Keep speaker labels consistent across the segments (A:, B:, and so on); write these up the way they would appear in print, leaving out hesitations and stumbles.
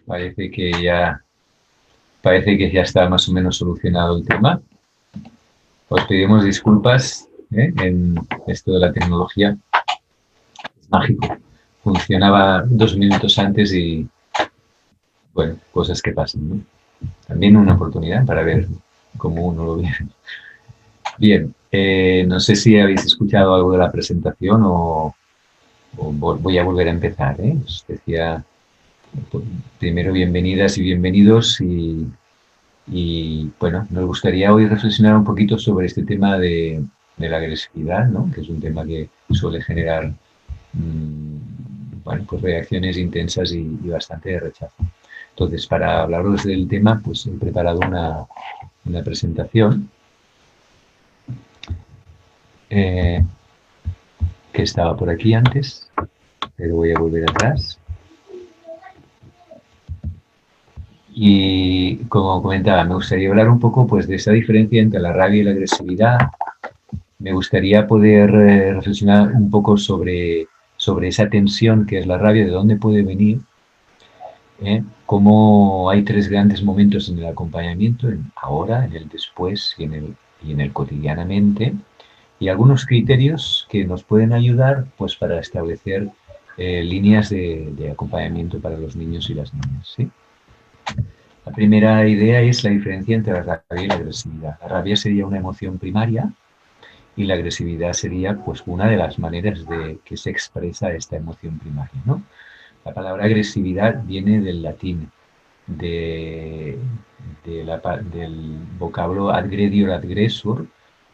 A: Parece que ya está más o menos solucionado el tema. Os pedimos disculpas, en esto de la tecnología. Es mágico. Funcionaba 2 minutos antes y, bueno, cosas que pasan, ¿no? También una oportunidad para ver cómo uno lo ve. Bien, no sé si habéis escuchado algo de la presentación o voy a volver a empezar, ¿eh? Os decía, primero bienvenidas y bienvenidos y, bueno, nos gustaría hoy reflexionar un poquito sobre este tema de la agresividad, ¿no? Que es un tema que suele generar, bueno, pues reacciones intensas y bastante de rechazo. Entonces, para hablaros del tema, pues he preparado una presentación eh, que estaba por aquí antes, pero voy a volver atrás. Y como comentaba, me gustaría hablar un poco pues, de esa diferencia entre la rabia y la agresividad. Me gustaría poder reflexionar un poco sobre esa tensión que es la rabia, de dónde puede venir, cómo hay tres grandes momentos en el acompañamiento, en ahora, en el después y en el cotidianamente, y algunos criterios que nos pueden ayudar pues, para establecer líneas de acompañamiento para los niños y las niñas. ¿Sí? La primera idea es la diferencia entre la rabia y la agresividad. La rabia sería una emoción primaria y la agresividad sería pues, una de las maneras de que se expresa esta emoción primaria, ¿no? La palabra agresividad viene del latín, del vocablo adgredior adgresor,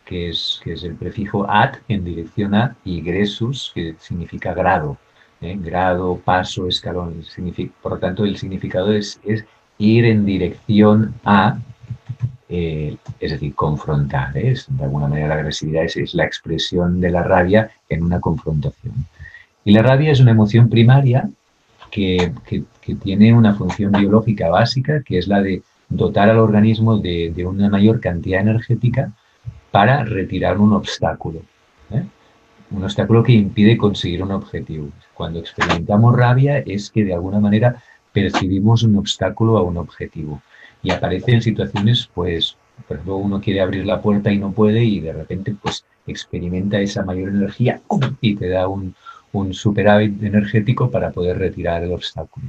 A: que es el prefijo ad en dirección a y gressus, que significa grado, grado, paso, escalón. Por lo tanto, el significado es ir en dirección a, es decir, confrontar. De alguna manera la agresividad es la expresión de la rabia en una confrontación. Y la rabia es una emoción primaria que tiene una función biológica básica, que es la de dotar al organismo de una mayor cantidad energética para retirar un obstáculo. ¿eh? Un obstáculo que impide conseguir un objetivo. Cuando experimentamos rabia es que de alguna manera percibimos un obstáculo a un objetivo. Y aparece en situaciones, pues, por ejemplo, uno quiere abrir la puerta y no puede y de repente, pues, experimenta esa mayor energía y te da un superávit energético para poder retirar el obstáculo.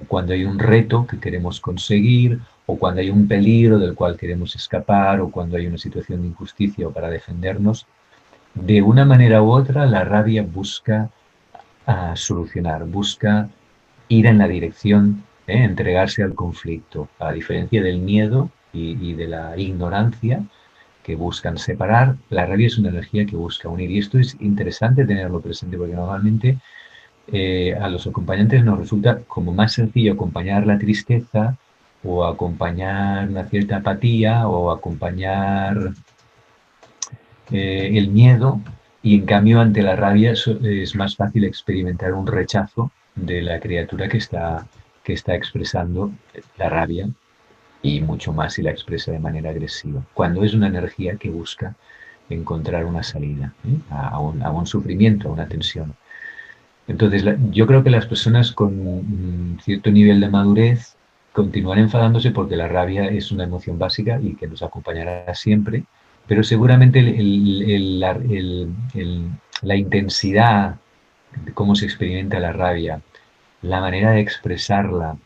A: O cuando hay un reto que queremos conseguir, o cuando hay un peligro del cual queremos escapar, o cuando hay una situación de injusticia o para defendernos, de una manera u otra la rabia busca solucionar, busca ir en la dirección, entregarse al conflicto, a diferencia del miedo y de la ignorancia que buscan separar. La rabia es una energía que busca unir y esto es interesante tenerlo presente porque normalmente a los acompañantes nos resulta como más sencillo acompañar la tristeza o acompañar una cierta apatía o acompañar el miedo y en cambio ante la rabia es más fácil experimentar un rechazo de la criatura que está expresando la rabia y mucho más si la expresa de manera agresiva, cuando es una energía que busca encontrar una salida a un sufrimiento, a una tensión. Entonces, yo creo que las personas con cierto nivel de madurez continuarán enfadándose porque la rabia es una emoción básica y que nos acompañará siempre, pero seguramente la intensidad de cómo se experimenta la rabia, la manera de expresarla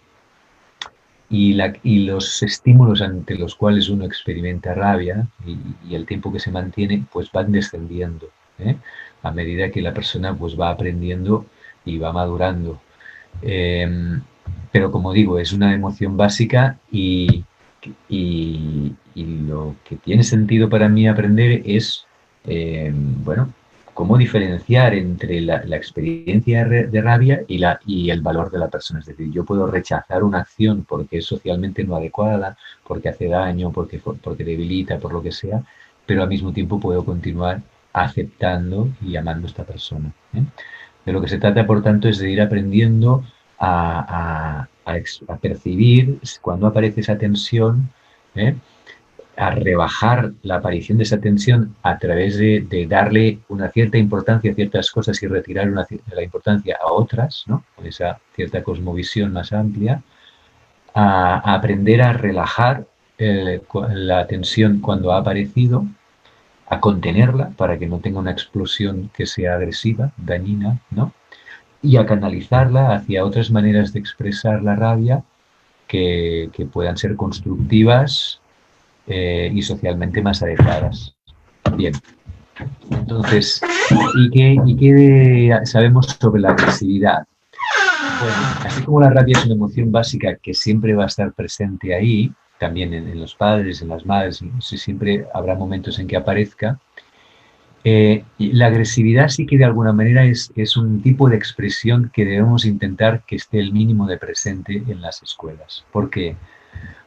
A: y los estímulos ante los cuales uno experimenta rabia y el tiempo que se mantiene, pues van descendiendo, ¿eh? A medida que la persona pues va aprendiendo y va madurando. Eh, pero como digo, es una emoción básica y lo que tiene sentido para mí aprender es, bueno, cómo diferenciar entre la experiencia de rabia y el valor de la persona. Es decir, yo puedo rechazar una acción porque es socialmente no adecuada, porque hace daño, porque debilita, por lo que sea, pero al mismo tiempo puedo continuar aceptando y amando a esta persona. De lo que se trata, por tanto, es de ir aprendiendo a percibir cuando aparece esa tensión, ¿eh? A rebajar la aparición de esa tensión a través de darle una cierta importancia a ciertas cosas y retirar la importancia a otras, ¿no? Con esa cierta cosmovisión más amplia, a aprender a relajar la tensión cuando ha aparecido, a contenerla para que no tenga una explosión que sea agresiva, dañina, ¿no? Y a canalizarla hacia otras maneras de expresar la rabia que puedan ser constructivas y socialmente más adecuadas. Bien, entonces, ¿y qué sabemos sobre la agresividad? Bueno, así como la rabia es una emoción básica que siempre va a estar presente ahí, también en los padres, en las madres, siempre habrá momentos en que aparezca, y la agresividad sí que de alguna manera es un tipo de expresión que debemos intentar que esté el mínimo de presente en las escuelas. ¿Por qué?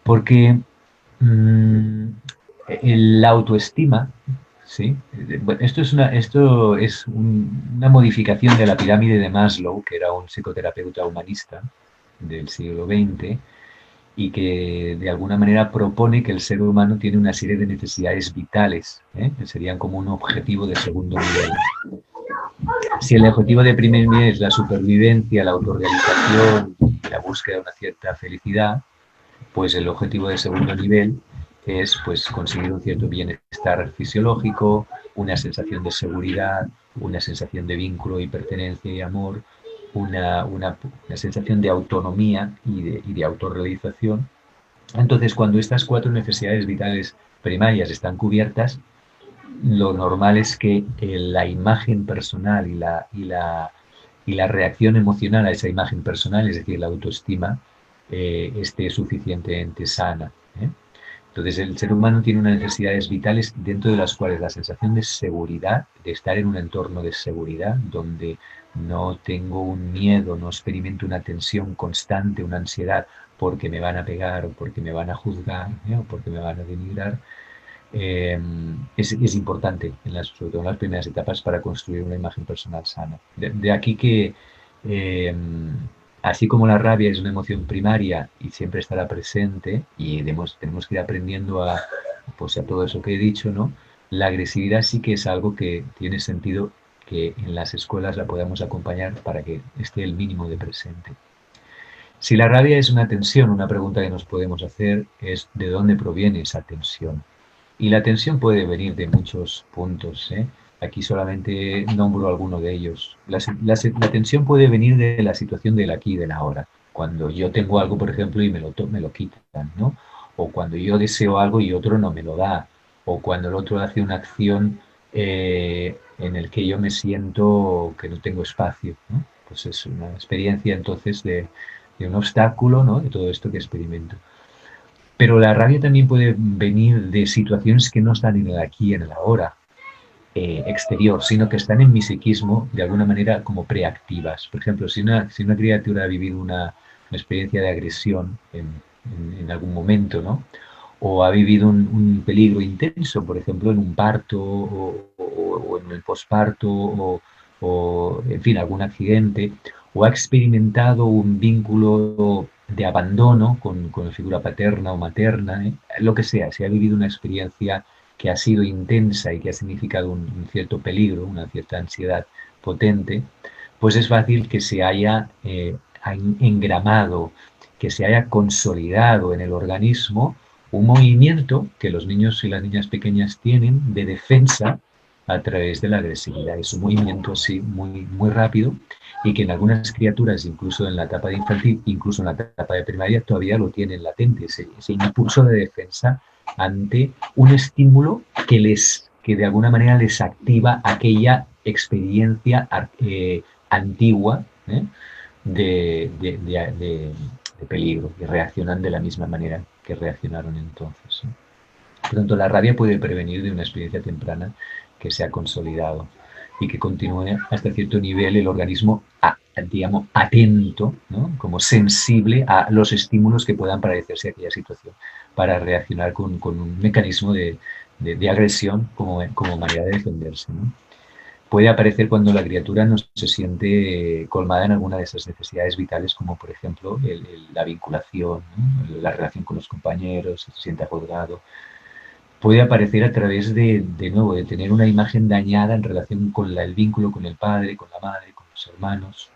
A: Porque mmm, la autoestima, ¿sí? Bueno, esto es una modificación de la pirámide de Maslow, que era un psicoterapeuta humanista del siglo XX, y que de alguna manera propone que el ser humano tiene una serie de necesidades vitales, que serían como un objetivo de segundo nivel. Si el objetivo de primer nivel es la supervivencia, la autorrealización, la búsqueda de una cierta felicidad, pues el objetivo de segundo nivel es pues conseguir un cierto bienestar fisiológico, una sensación de seguridad, una sensación de vínculo y pertenencia y amor, una sensación de autonomía y de autorrealización. Entonces, cuando estas cuatro necesidades vitales primarias están cubiertas, lo normal es que la imagen personal y la reacción emocional a esa imagen personal, es decir, la autoestima, esté suficientemente sana. ¿eh? Entonces, el ser humano tiene unas necesidades vitales dentro de las cuales la sensación de seguridad, de estar en un entorno de seguridad, donde no tengo un miedo, no experimento una tensión constante, una ansiedad porque me van a pegar o porque me van a juzgar o porque me van a denigrar, es importante, sobre todo en las primeras etapas, para construir una imagen personal sana. De aquí que, eh, así como la rabia es una emoción primaria y siempre estará presente, y tenemos que ir aprendiendo pues, a todo eso que he dicho, ¿no? La agresividad sí que es algo que tiene sentido que en las escuelas la podamos acompañar para que esté el mínimo de presente. Si la rabia es una tensión, una pregunta que nos podemos hacer es ¿de dónde proviene esa tensión? Y la tensión puede venir de muchos puntos. Aquí solamente nombro alguno de ellos. La tensión puede venir de la situación del aquí y del ahora. Cuando yo tengo algo, por ejemplo, y me lo quitan, ¿no? O cuando yo deseo algo y otro no me lo da. O cuando el otro hace una acción en el que yo me siento que no tengo espacio, ¿no? Pues es una experiencia entonces de un obstáculo, ¿no? De todo esto que experimento. Pero la rabia también puede venir de situaciones que no están en el aquí y en el ahora exterior, sino que están en mi psiquismo de alguna manera como preactivas. Por ejemplo, si una criatura ha vivido una experiencia de agresión en algún momento, ¿no? O ha vivido un peligro intenso, por ejemplo, en un parto o en el posparto o, en fin, algún accidente, o ha experimentado un vínculo de abandono con la figura paterna o materna, lo que sea, si ha vivido una experiencia que ha sido intensa y que ha significado un cierto peligro, una cierta ansiedad potente, pues es fácil que se haya engramado, que se haya consolidado en el organismo un movimiento que los niños y las niñas pequeñas tienen de defensa a través de la agresividad. Es un movimiento así muy, muy rápido y que en algunas criaturas, incluso en la etapa de infantil, incluso en la etapa de primaria, todavía lo tienen latente, ese impulso de defensa ante un estímulo que de alguna manera les activa aquella experiencia antigua de peligro y reaccionan de la misma manera que reaccionaron entonces. Por lo tanto, la rabia puede prevenir de una experiencia temprana que se ha consolidado y que continúe hasta cierto nivel el organismo, digamos, atento, ¿no? Como sensible a los estímulos que puedan parecerse a aquella situación para reaccionar con un mecanismo de agresión como manera de defenderse. ¿no? Puede aparecer cuando la criatura no se siente colmada en alguna de esas necesidades vitales, como por ejemplo la vinculación, ¿no? La relación con los compañeros, se siente juzgado. Puede aparecer a través de nuevo, de tener una imagen dañada en relación con el vínculo con el padre, con la madre, con los hermanos.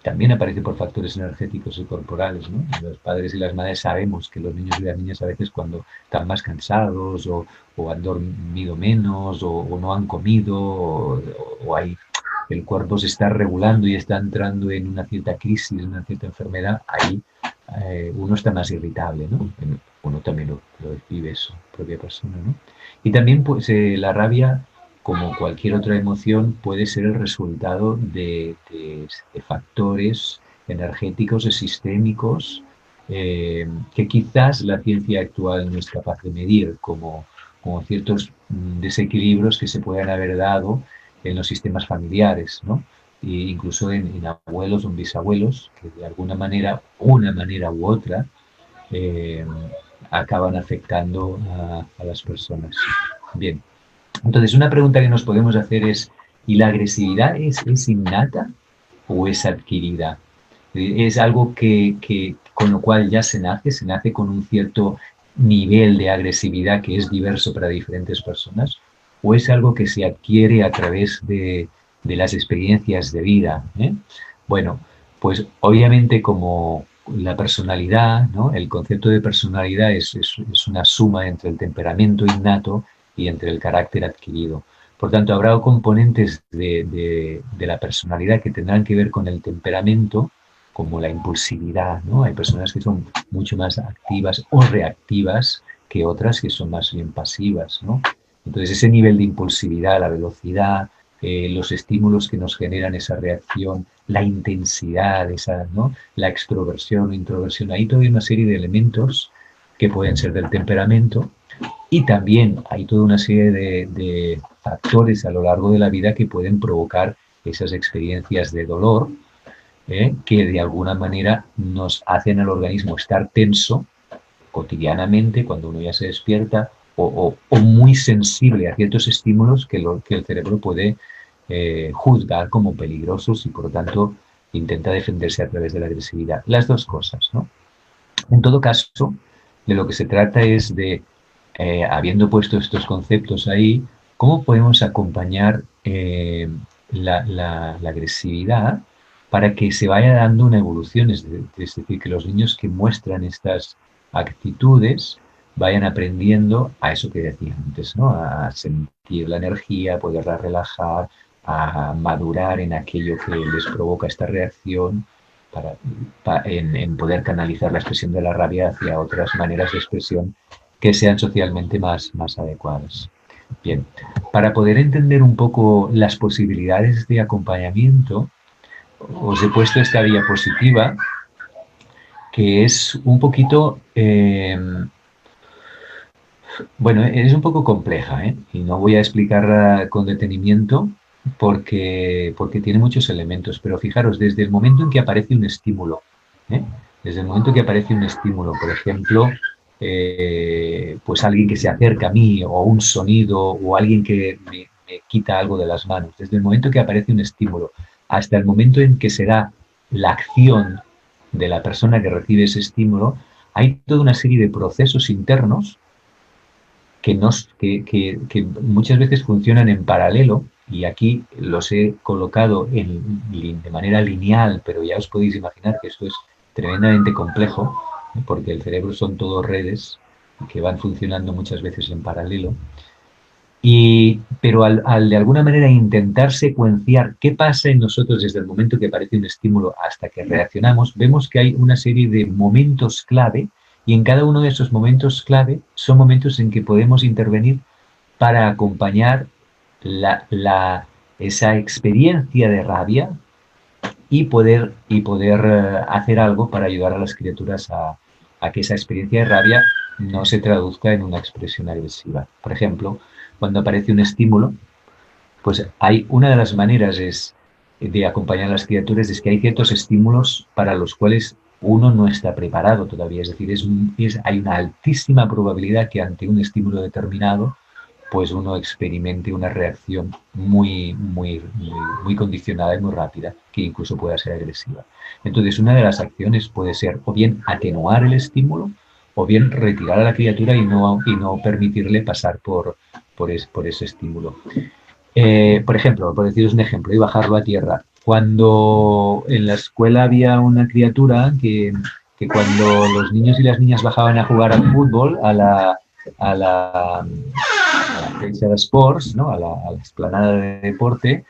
A: también aparece por factores energéticos y corporales, ¿no? Los padres y las madres sabemos que los niños y las niñas a veces cuando están más cansados o han dormido menos o no han comido o hay, el cuerpo se está regulando y está entrando en una cierta crisis, en una cierta enfermedad, ahí uno está más irritable, ¿no? Uno también lo vive su propia persona, ¿no? Y también pues la rabia, como cualquier otra emoción, puede ser el resultado de factores energéticos y sistémicos que quizás la ciencia actual no es capaz de medir, como ciertos desequilibrios que se puedan haber dado en los sistemas familiares, ¿no? E incluso en abuelos o en bisabuelos, que de alguna manera, una manera u otra, eh, acaban afectando a las personas. Bien, entonces una pregunta que nos podemos hacer es, ¿y la agresividad es innata o es adquirida? ¿Es algo con lo cual ya se nace con un cierto nivel de agresividad que es diverso para diferentes personas? ¿O es algo que se adquiere a través de las experiencias de vida? Bueno, pues obviamente como la personalidad, ¿no? El concepto de personalidad es una suma entre el temperamento innato y entre el carácter adquirido. Por tanto, habrá componentes de la personalidad que tendrán que ver con el temperamento, como la impulsividad, ¿no? Hay personas que son mucho más activas o reactivas que otras que son más bien pasivas, ¿no? Entonces, ese nivel de impulsividad, la velocidad, los estímulos que nos generan esa reacción, la intensidad, ¿no? La extroversión o introversión, hay toda una serie de elementos que pueden ser del temperamento y también hay toda una serie de factores a lo largo de la vida que pueden provocar esas experiencias de dolor, que de alguna manera nos hacen al organismo estar tenso cotidianamente cuando uno ya se despierta o muy sensible a ciertos estímulos que el cerebro puede juzgar como peligrosos y por lo tanto intenta defenderse a través de la agresividad. Las dos cosas, ¿no? En todo caso, de lo que se trata es de, habiendo puesto estos conceptos ahí, cómo podemos acompañar la agresividad para que se vaya dando una evolución, es decir, que los niños que muestran estas actitudes vayan aprendiendo a eso que decía antes, ¿no? A sentir la energía, a poderla relajar, a madurar en aquello que les provoca esta reacción, en poder canalizar la expresión de la rabia hacia otras maneras de expresión que sean socialmente más adecuadas. Bien, para poder entender un poco las posibilidades de acompañamiento, os he puesto esta diapositiva que es un poquito, bueno, es un poco compleja, ¿eh? Y no voy a explicarla con detenimiento porque tiene muchos elementos, pero fijaros, desde el momento en que aparece un estímulo, ¿eh? Desde el momento que aparece un estímulo, por ejemplo, pues alguien que se acerca a mí o un sonido o alguien que me quita algo de las manos, desde el momento que aparece un estímulo hasta el momento en que se da la acción de la persona que recibe ese estímulo, hay toda una serie de procesos internos que muchas veces funcionan en paralelo y aquí los he colocado de manera lineal, pero ya os podéis imaginar que esto es tremendamente complejo, porque el cerebro son todos redes que van funcionando muchas veces en paralelo. Pero al de alguna manera intentar secuenciar qué pasa en nosotros desde el momento que aparece un estímulo hasta que reaccionamos, vemos que hay una serie de momentos clave y en cada uno de esos momentos clave son momentos en que podemos intervenir para acompañar esa experiencia de rabia y poder hacer algo para ayudar a las criaturas a que esa experiencia de rabia no se traduzca en una expresión agresiva. Por ejemplo, cuando aparece un estímulo, pues hay una de las maneras de acompañar a las criaturas es que hay ciertos estímulos para los cuales uno no está preparado todavía. Es decir, hay una altísima probabilidad que ante un estímulo determinado, pues uno experimente una reacción muy condicionada y muy rápida, que incluso pueda ser agresiva. Entonces, una de las acciones puede ser o bien atenuar el estímulo o bien retirar a la criatura y no permitirle pasar por ese estímulo. Por ejemplo, por deciros un ejemplo, y bajarlo a tierra. Cuando en la escuela había una criatura que cuando los niños y las niñas bajaban a jugar al fútbol, a la Teixeira Sports, ¿no? A la explanada de deporte,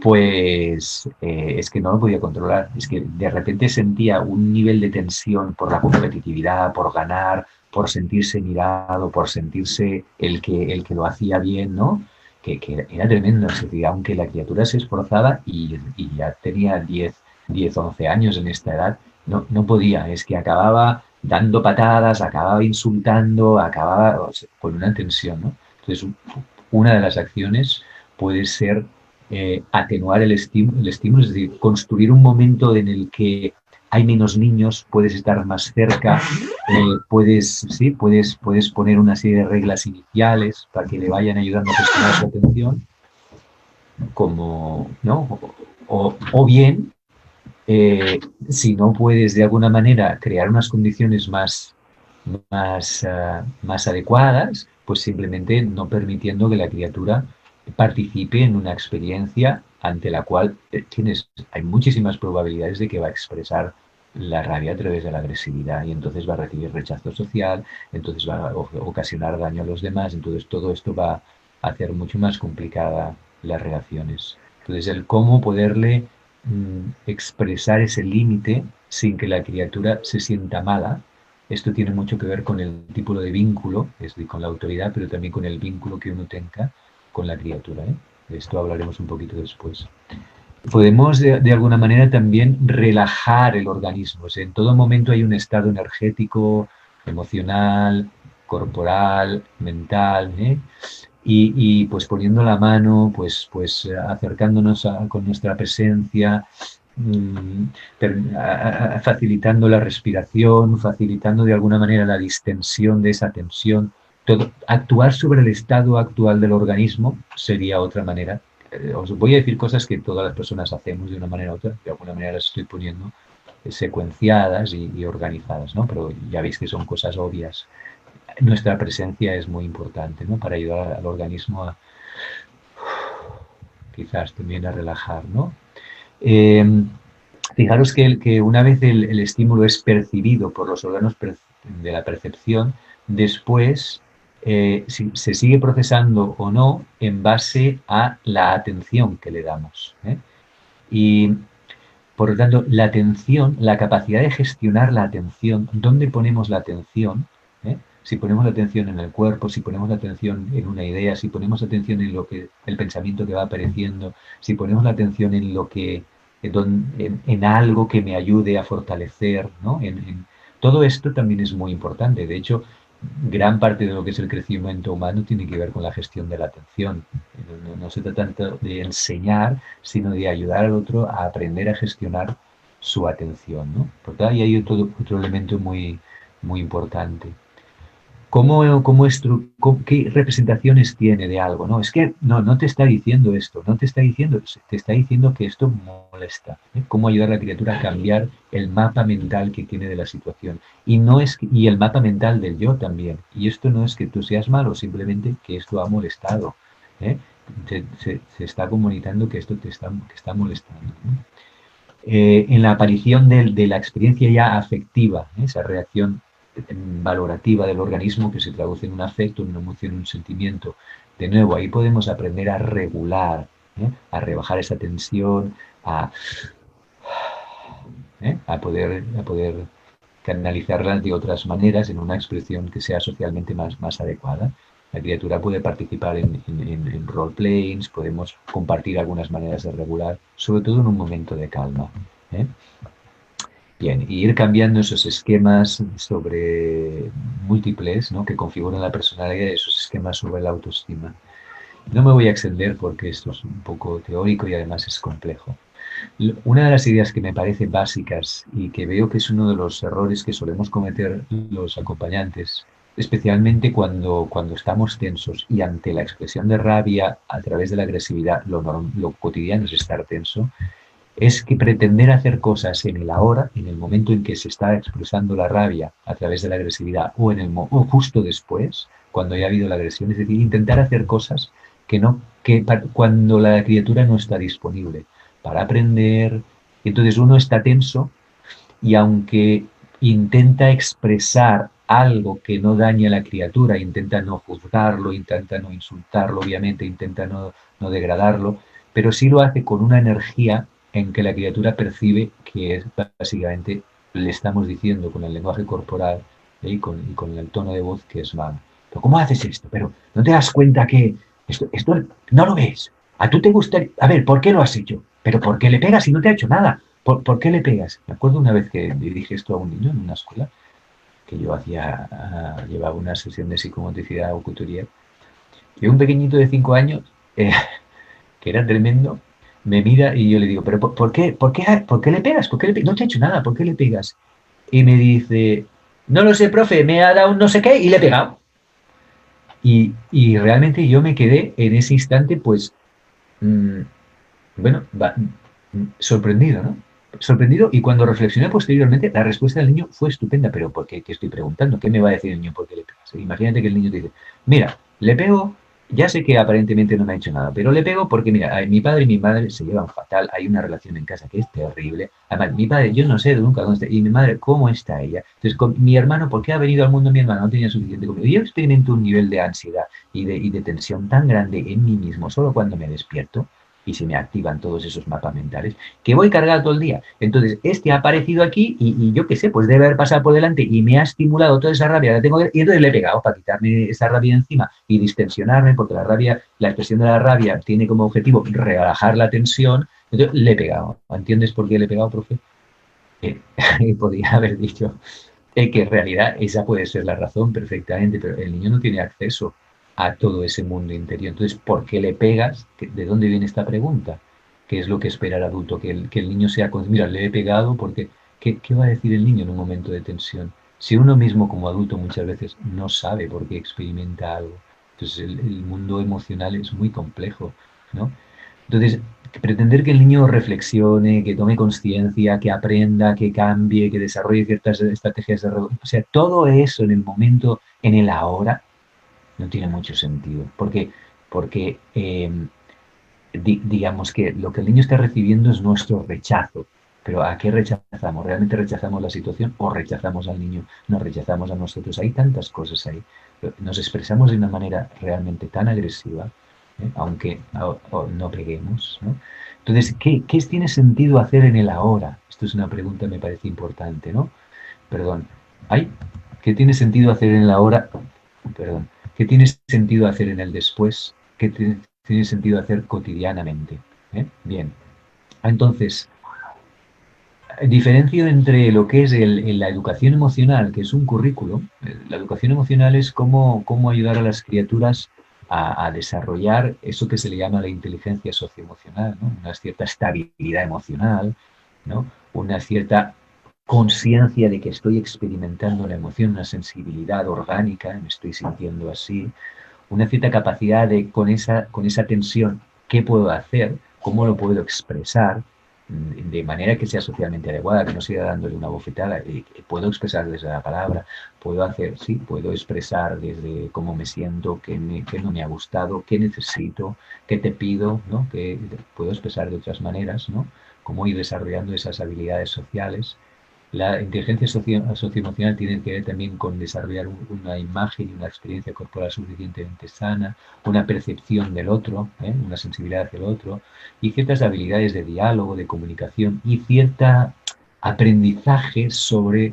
A: pues es que no lo podía controlar. Es que de repente sentía un nivel de tensión por la competitividad, por ganar, por sentirse mirado, por sentirse el que lo hacía bien, ¿no? Que era tremendo. Es decir, aunque la criatura se esforzaba y ya tenía 11 años en esta edad, no podía. Es que acababa dando patadas, acababa insultando, acababa, o sea, con una tensión, ¿no? Entonces, una de las acciones puede ser atenuar el estímulo, es decir, construir un momento en el que hay menos niños, puedes estar más cerca, puedes poner una serie de reglas iniciales para que le vayan ayudando a gestionar su atención, como, ¿no? O bien, si no puedes de alguna manera crear unas condiciones más adecuadas, pues simplemente no permitiendo que la criatura participe en una experiencia ante la cual hay muchísimas probabilidades de que va a expresar la rabia a través de la agresividad y entonces va a recibir rechazo social, entonces va a ocasionar daño a los demás, entonces todo esto va a hacer mucho más complicada las relaciones. Entonces el cómo poderle expresar ese límite sin que la criatura se sienta mala. Esto tiene mucho que ver con el tipo de vínculo, es decir, con la autoridad, pero también con el vínculo que uno tenga con la criatura. De esto hablaremos un poquito después. Podemos, de alguna manera, también relajar el organismo. O sea, en todo momento hay un estado energético, emocional, corporal, mental, pues poniendo la mano, pues acercándonos con nuestra presencia, facilitando la respiración, facilitando de alguna manera la distensión de esa tensión. Actuar sobre el estado actual del organismo sería otra manera. Os voy a decir cosas que todas las personas hacemos de una manera u otra, de alguna manera las estoy poniendo secuenciadas y organizadas, ¿no? Pero ya veis que son cosas obvias. Nuestra presencia es muy importante, ¿no? Para ayudar al organismo a quizás también a relajar, ¿no? Eh, Fijaros que una vez el estímulo es percibido por los órganos de la percepción, después se sigue procesando o no en base a la atención que le damos. Y por lo tanto, la atención, la capacidad de gestionar la atención, ¿dónde ponemos la atención? Si ponemos la atención en el cuerpo, si ponemos la atención en una idea, si ponemos atención en el pensamiento que va apareciendo, si ponemos la atención en en algo que me ayude a fortalecer, ¿no? Todo esto también es muy importante. De hecho, gran parte de lo que es el crecimiento humano tiene que ver con la gestión de la atención. No se trata tanto de enseñar, sino de ayudar al otro a aprender a gestionar su atención, ¿no? Porque ahí hay otro elemento muy importante. ¿Qué representaciones tiene de algo? No, es que no te está diciendo esto, no te está diciendo, te está diciendo que esto molesta. ¿Cómo ayudar a la criatura a cambiar el mapa mental que tiene de la situación? Y el mapa mental del yo también. Y esto no es que tú seas malo, simplemente que esto ha molestado. ¿eh? Se está comunicando que esto que está molestando. En la aparición de la experiencia ya afectiva, esa reacción valorativa del organismo que se traduce en un afecto, en una emoción, en un sentimiento. De nuevo, ahí podemos aprender a regular, a rebajar esa tensión, a poder canalizarla de otras maneras en una expresión que sea socialmente más adecuada. La criatura puede participar en role-playings, podemos compartir algunas maneras de regular, sobre todo en un momento de calma. Bien, y ir cambiando esos esquemas sobre múltiples, ¿no? Que configuran la personalidad, esos esquemas sobre la autoestima. No me voy a extender porque esto es un poco teórico y además es complejo. Una de las ideas que me parece básicas y que veo que es uno de los errores que solemos cometer los acompañantes, especialmente cuando estamos tensos y ante la expresión de rabia a través de la agresividad, lo cotidiano es estar tenso, es que pretender hacer cosas en el ahora, en el momento en que se está expresando la rabia a través de la agresividad o justo después, cuando ya ha habido la agresión, es decir, intentar hacer cosas cuando la criatura no está disponible. para aprender. Entonces uno está tenso y aunque intenta expresar algo que no dañe a la criatura, intenta no juzgarlo, intenta no insultarlo, obviamente, intenta no degradarlo, pero sí lo hace con una energía en que la criatura percibe que es básicamente, le estamos diciendo con el lenguaje corporal, y con el tono de voz que es malo. ¿Pero cómo haces esto? ¿Pero no te das cuenta que esto no lo ves? ¿A tú te gusta? A ver, ¿por qué lo has hecho? ¿Pero por qué le pegas si no te ha hecho nada? ¿Por qué le pegas? Me acuerdo una vez que le dije esto a un niño en una escuela, que yo llevaba una sesión de psicomotricidad o couturier, y un pequeñito de 5 años, que era tremendo, me mira y yo le digo, ¿pero por qué le pegas? ¿Por qué le pegas? No te he hecho nada, ¿por qué le pegas? Y me dice, no lo sé, profe, me ha dado un no sé qué y le he pegado. Y realmente yo me quedé en ese instante, pues, mmm, bueno, sorprendido, ¿no? Sorprendido, y cuando reflexioné posteriormente, la respuesta del niño fue estupenda. Pero ¿por qué? ¿Qué estoy preguntando? ¿Qué me va a decir el niño? ¿Por qué le pegas? Imagínate que el niño te dice, mira, le pego, ya sé que aparentemente no me ha hecho nada, pero le pego porque, mira, mi padre y mi madre se llevan fatal, hay una relación en casa que es terrible. Además, mi padre, yo no sé nunca dónde está, y mi madre, ¿cómo está ella? Entonces, con mi hermano, ¿por qué ha venido al mundo mi hermano? No tenía suficiente conmigo. Y yo experimento un nivel de ansiedad y de tensión tan grande en mí mismo, solo cuando me despierto, y se me activan todos esos mapas mentales, que voy cargado todo el día. Entonces, este ha aparecido aquí y yo qué sé, pues debe haber pasado por delante y me ha estimulado toda esa rabia. Y entonces le he pegado para quitarme esa rabia encima y distensionarme, porque la rabia, la expresión de la rabia tiene como objetivo relajar la tensión. Entonces le he pegado. ¿Entiendes por qué le he pegado, profe? Eh, podría haber dicho que en realidad esa puede ser la razón perfectamente, pero el niño no tiene acceso a todo ese mundo interior. Entonces, ¿por qué le pegas? ¿De dónde viene esta pregunta? ¿Qué es lo que espera el adulto? Que el niño sea consciente. Mira, le he pegado porque ¿qué va a decir el niño en un momento de tensión? Si uno mismo como adulto muchas veces no sabe por qué experimenta algo. Entonces el mundo emocional es muy complejo, ¿no? Entonces, pretender que el niño reflexione, que tome conciencia, que aprenda, que cambie, que desarrolle ciertas estrategias de... O sea, todo eso en el momento, en el ahora, no tiene mucho sentido. Porque digamos que lo que el niño está recibiendo es nuestro rechazo. Pero ¿a qué rechazamos? ¿Realmente rechazamos la situación o rechazamos al niño? Nos rechazamos a nosotros. Hay tantas cosas ahí. Nos expresamos de una manera realmente tan agresiva, aunque no peguemos, ¿no? Entonces, ¿qué tiene sentido hacer en el ahora? Esto es una pregunta, me parece importante, ¿no? Perdón. ¿Ay? ¿Qué tiene sentido hacer en el ahora? Perdón. ¿Qué tiene sentido hacer en el después? ¿Qué tiene sentido hacer cotidianamente? Bien. Entonces, diferencio entre lo que es la educación emocional, que es un currículo. La educación emocional es cómo ayudar a las criaturas a desarrollar eso que se le llama la inteligencia socioemocional, ¿no? Una cierta estabilidad emocional, ¿no? Una cierta conciencia de que estoy experimentando la emoción, una sensibilidad orgánica, me estoy sintiendo así, una cierta capacidad de, con esa tensión, ¿qué puedo hacer? ¿Cómo lo puedo expresar? De manera que sea socialmente adecuada, que no siga dándole una bofetada. Puedo expresar desde la palabra, puedo expresar desde cómo me siento, qué no me ha gustado, qué necesito, qué te pido, ¿no? Que puedo expresar de otras maneras, ¿no? Cómo ir desarrollando esas habilidades sociales. La inteligencia socioemocional tiene que ver también con desarrollar una imagen y una experiencia corporal suficientemente sana, una percepción del otro, una sensibilidad hacia el otro, y ciertas habilidades de diálogo, de comunicación y cierta aprendizaje sobre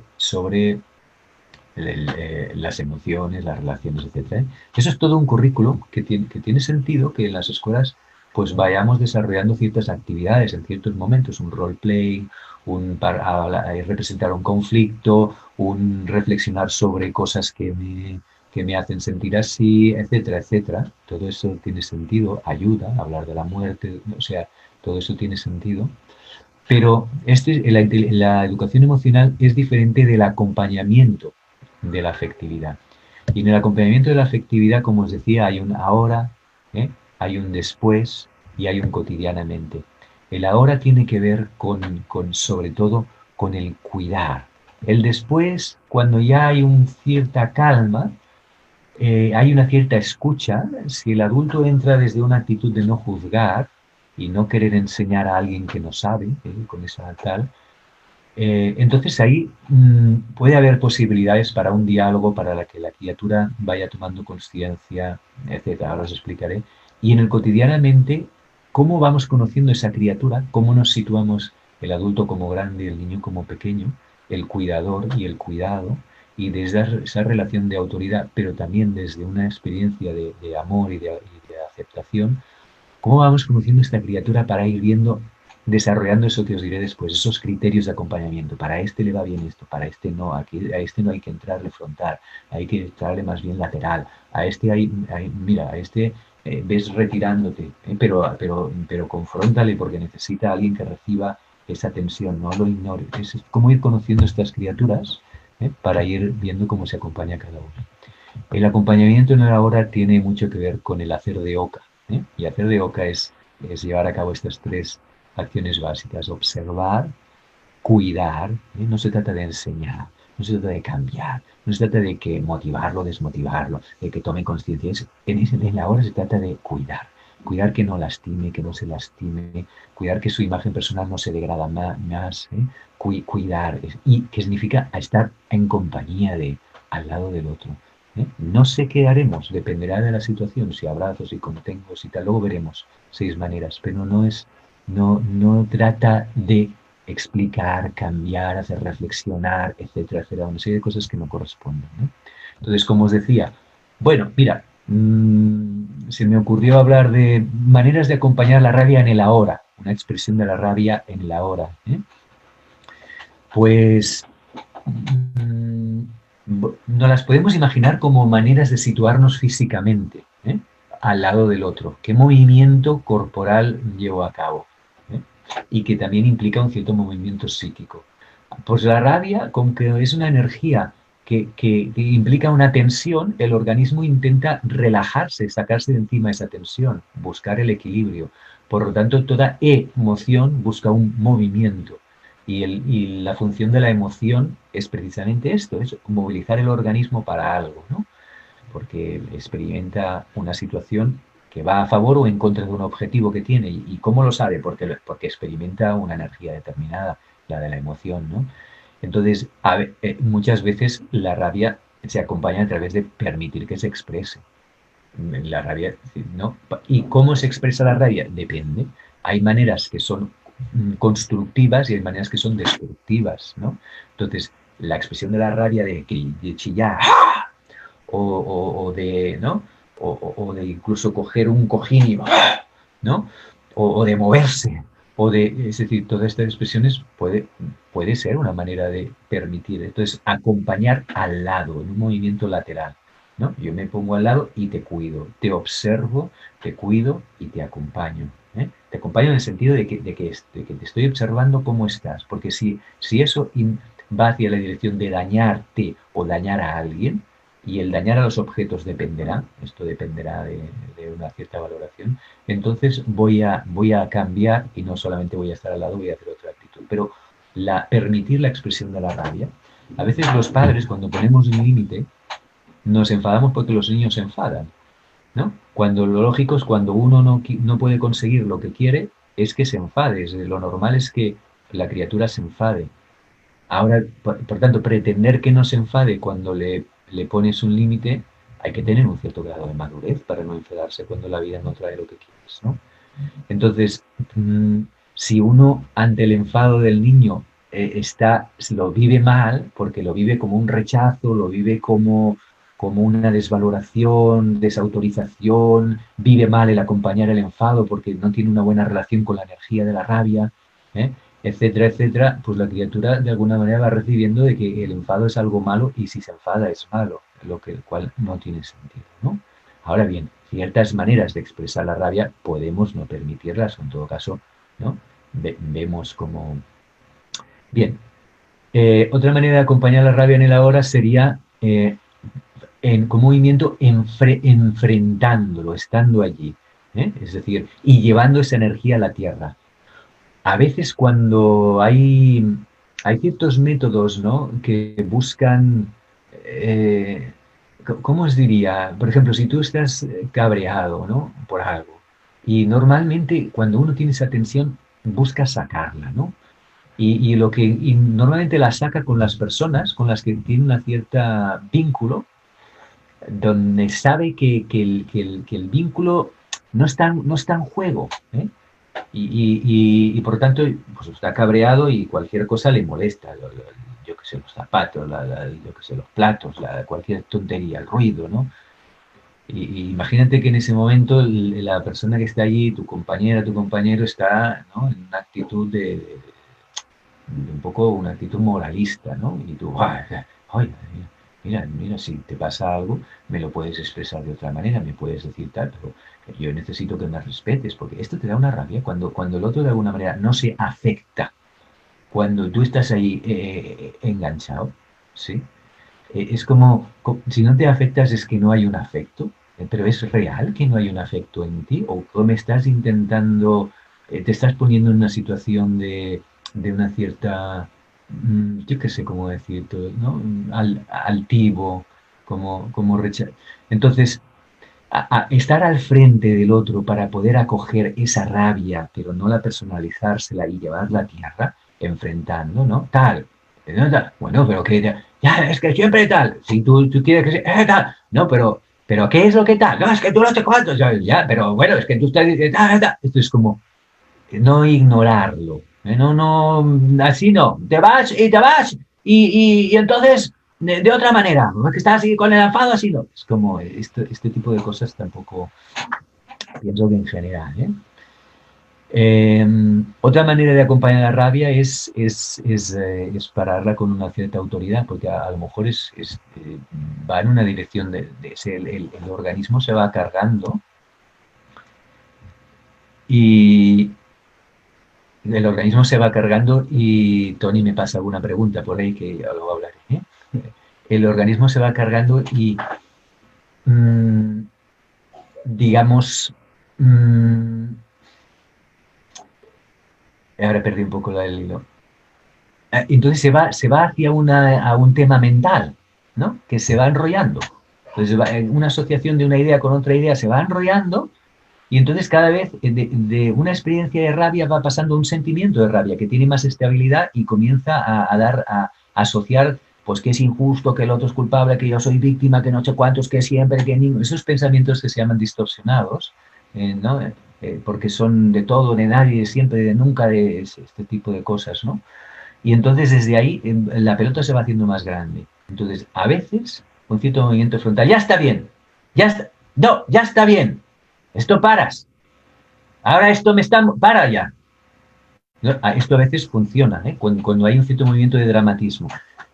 A: las emociones, las relaciones, etcétera. Eso es todo un currículo que tiene sentido que en las escuelas pues vayamos desarrollando ciertas actividades en ciertos momentos, un role-playing, para representar un conflicto, un reflexionar sobre cosas que me hacen sentir así, etcétera, etcétera. Todo eso tiene sentido, ayuda a hablar de la muerte, o sea, todo eso tiene sentido. Pero la educación emocional es diferente del acompañamiento de la afectividad. Y en el acompañamiento de la afectividad, como os decía, hay un ahora, hay un después y hay un cotidianamente. El ahora tiene que ver sobre todo, con el cuidar. El después, cuando ya hay una cierta calma, hay una cierta escucha. Si el adulto entra desde una actitud de no juzgar, y no querer enseñar a alguien que no sabe, con esa tal, entonces ahí puede haber posibilidades para un diálogo, para la que la criatura vaya tomando conciencia, etcétera. Ahora os explicaré. Y en el cotidianamente, ¿cómo vamos conociendo esa criatura? ¿Cómo nos situamos el adulto como grande, el niño como pequeño, el cuidador y el cuidado? Y desde esa relación de autoridad, pero también desde una experiencia de amor y de aceptación, ¿cómo vamos conociendo esta criatura para ir viendo, desarrollando eso que os diré después, esos criterios de acompañamiento? Para este le va bien esto, para este no, aquí, a este no hay que entrarle frontal, hay que entrarle más bien lateral, a este mira, a este ves retirándote, pero confróntale porque necesita a alguien que reciba esa tensión, no lo ignores. Es como ir conociendo estas criaturas para ir viendo cómo se acompaña cada uno. El acompañamiento en la hora tiene mucho que ver con el hacer de oca. Y hacer de oca es llevar a cabo estas tres acciones básicas: observar, cuidar. No se trata de enseñar, no se trata de cambiar, no se trata de que motivarlo, desmotivarlo, de que tome conciencia. En la hora se trata de cuidar. Cuidar que no lastime, que no se lastime, cuidar que su imagen personal no se degrada más, cuidar. Y que significa estar en compañía de, al lado del otro. No sé qué haremos, dependerá de la situación, si abrazo, si contengo, si tal, luego veremos 6 maneras, pero no trata de explicar, cambiar, hacer reflexionar, etcétera, etcétera, una serie de cosas que no corresponden, ¿no? Entonces, como os decía, bueno, mira, se me ocurrió hablar de maneras de acompañar la rabia en el ahora, una expresión de la rabia en el ahora. Pues mm, nos las podemos imaginar como maneras de situarnos físicamente, al lado del otro. ¿Qué movimiento corporal llevo a cabo? ¿eh? Y que también implica un cierto movimiento psíquico. Pues la rabia, como que es una energía que implica una tensión, el organismo intenta relajarse, sacarse de encima esa tensión, buscar el equilibrio. Por lo tanto, toda emoción busca un movimiento. Y la función de la emoción es precisamente esto, es movilizar el organismo para algo, ¿no? Porque experimenta una situación que va a favor o en contra de un objetivo que tiene. ¿Y cómo lo sabe? Porque experimenta una energía determinada, la de la emoción, ¿no? Entonces, muchas veces la rabia se acompaña a través de permitir que se exprese. La rabia, ¿no? ¿Y cómo se expresa la rabia? Depende. Hay maneras que son constructivas y hay maneras que son destructivas, ¿no? Entonces, la expresión de la rabia de chillar o de, ¿no? O de incluso coger un cojín y, ¿no? O de moverse, es decir, todas estas expresiones puede ser una manera de permitir. Entonces, acompañar al lado, en un movimiento lateral, ¿no? Yo me pongo al lado y te cuido, te observo, te cuido y te acompaño. Te acompaño en el sentido de que te estoy observando cómo estás, porque si eso va hacia la dirección de dañarte o dañar a alguien, y el dañar a los objetos dependerá, esto dependerá de una cierta valoración, entonces voy a cambiar y no solamente voy a estar al lado, voy a hacer otra actitud. Pero permitir la expresión de la rabia, a veces los padres cuando ponemos un límite nos enfadamos porque los niños se enfadan, ¿no? Cuando lo lógico es cuando uno no puede conseguir lo que quiere, es que se enfade. Lo normal es que la criatura se enfade. Ahora, por tanto, pretender que no se enfade cuando le pones un límite, hay que tener un cierto grado de madurez para no enfadarse cuando la vida no trae lo que quieres, ¿no? Entonces, si uno ante el enfado del niño lo vive mal, porque lo vive como un rechazo, lo vive como una desvaloración, desautorización, vive mal el acompañar el enfado porque no tiene una buena relación con la energía de la rabia, ¿eh? Etcétera, etcétera, pues la criatura de alguna manera va recibiendo de que el enfado es algo malo y si se enfada es malo, el cual no tiene sentido, ¿no? Ahora bien, ciertas maneras de expresar la rabia podemos no permitirlas, en todo caso, ¿no? Vemos como... Bien, otra manera de acompañar la rabia en el ahora sería con movimiento enfrentándolo, estando allí, es decir, y llevando esa energía a la tierra. A veces cuando hay ciertos métodos, ¿no?, que buscan, ¿cómo os diría? Por ejemplo, si tú estás cabreado, ¿no?, por algo, Y normalmente cuando uno tiene esa tensión busca sacarla, ¿no? Y normalmente la saca con las personas con las que tiene una cierta vínculo, donde sabe que el vínculo no está en juego, ¿eh? Y por tanto, pues está cabreado y cualquier cosa le molesta. Yo qué sé, los zapatos, yo qué sé, los platos, cualquier tontería, el ruido, ¿no? Y imagínate que en ese momento la persona que está allí, tu compañera, tu compañero, está, ¿no?, en una actitud de un poco una actitud moralista, ¿no? Y tú, ay, mira, si te pasa algo, me lo puedes expresar de otra manera, me puedes decir tal, pero yo necesito que me respetes, porque esto te da una rabia cuando el otro de alguna manera no se afecta, cuando tú estás ahí enganchado, ¿sí? Es como, si no te afectas es que no hay un afecto, pero ¿es real que no hay un afecto en ti? ¿O me estás intentando, te estás poniendo en una situación de una cierta, yo qué sé cómo decirlo, ¿no? Altivo, como rechazo? Entonces, estar al frente del otro para poder acoger esa rabia, pero no la personalizársela y llevarla a tierra, enfrentando, ¿no? Tal, ¿no? Tal. Bueno, pero que ya, es que siempre tal, si tú quieres que sea, tal, no, pero ¿qué es lo que tal? No, es que tú no te cuántos, ya, pero bueno, es que tú estás diciendo, tal, tal. Esto es como no ignorarlo, no, así no, te vas, y entonces de otra manera, porque estás así con el enfado, así no. Es como este tipo de cosas tampoco pienso que en general, ¿eh? Otra manera de acompañar la rabia es pararla con una cierta autoridad, porque a lo mejor va en una dirección el organismo se va cargando y el organismo se va cargando y Tony me pasa alguna pregunta por ahí que luego hablaré, ¿eh? El organismo se va cargando y mmm, digamos, mmm, ahora perdí un poco el hilo. Entonces se va hacia a un tema mental, ¿no? Que se va enrollando. Entonces una asociación de una idea con otra idea se va enrollando y entonces cada vez de una experiencia de rabia va pasando a un sentimiento de rabia que tiene más estabilidad y comienza a asociar pues que es injusto, que el otro es culpable, que yo soy víctima, que no sé cuántos, que siempre, que ninguno. Esos pensamientos que se llaman distorsionados, ¿no? Porque son de todo, de nadie, de siempre, de nunca, de este tipo de cosas, ¿no? Y entonces desde ahí la pelota se va haciendo más grande. Entonces, a veces, con cierto movimiento frontal, ya está bien, ya está, no, ya está bien, esto paras, ahora esto me está, para ya. ¿No? Esto a veces funciona, ¿eh? Cuando hay un cierto movimiento de dramatismo.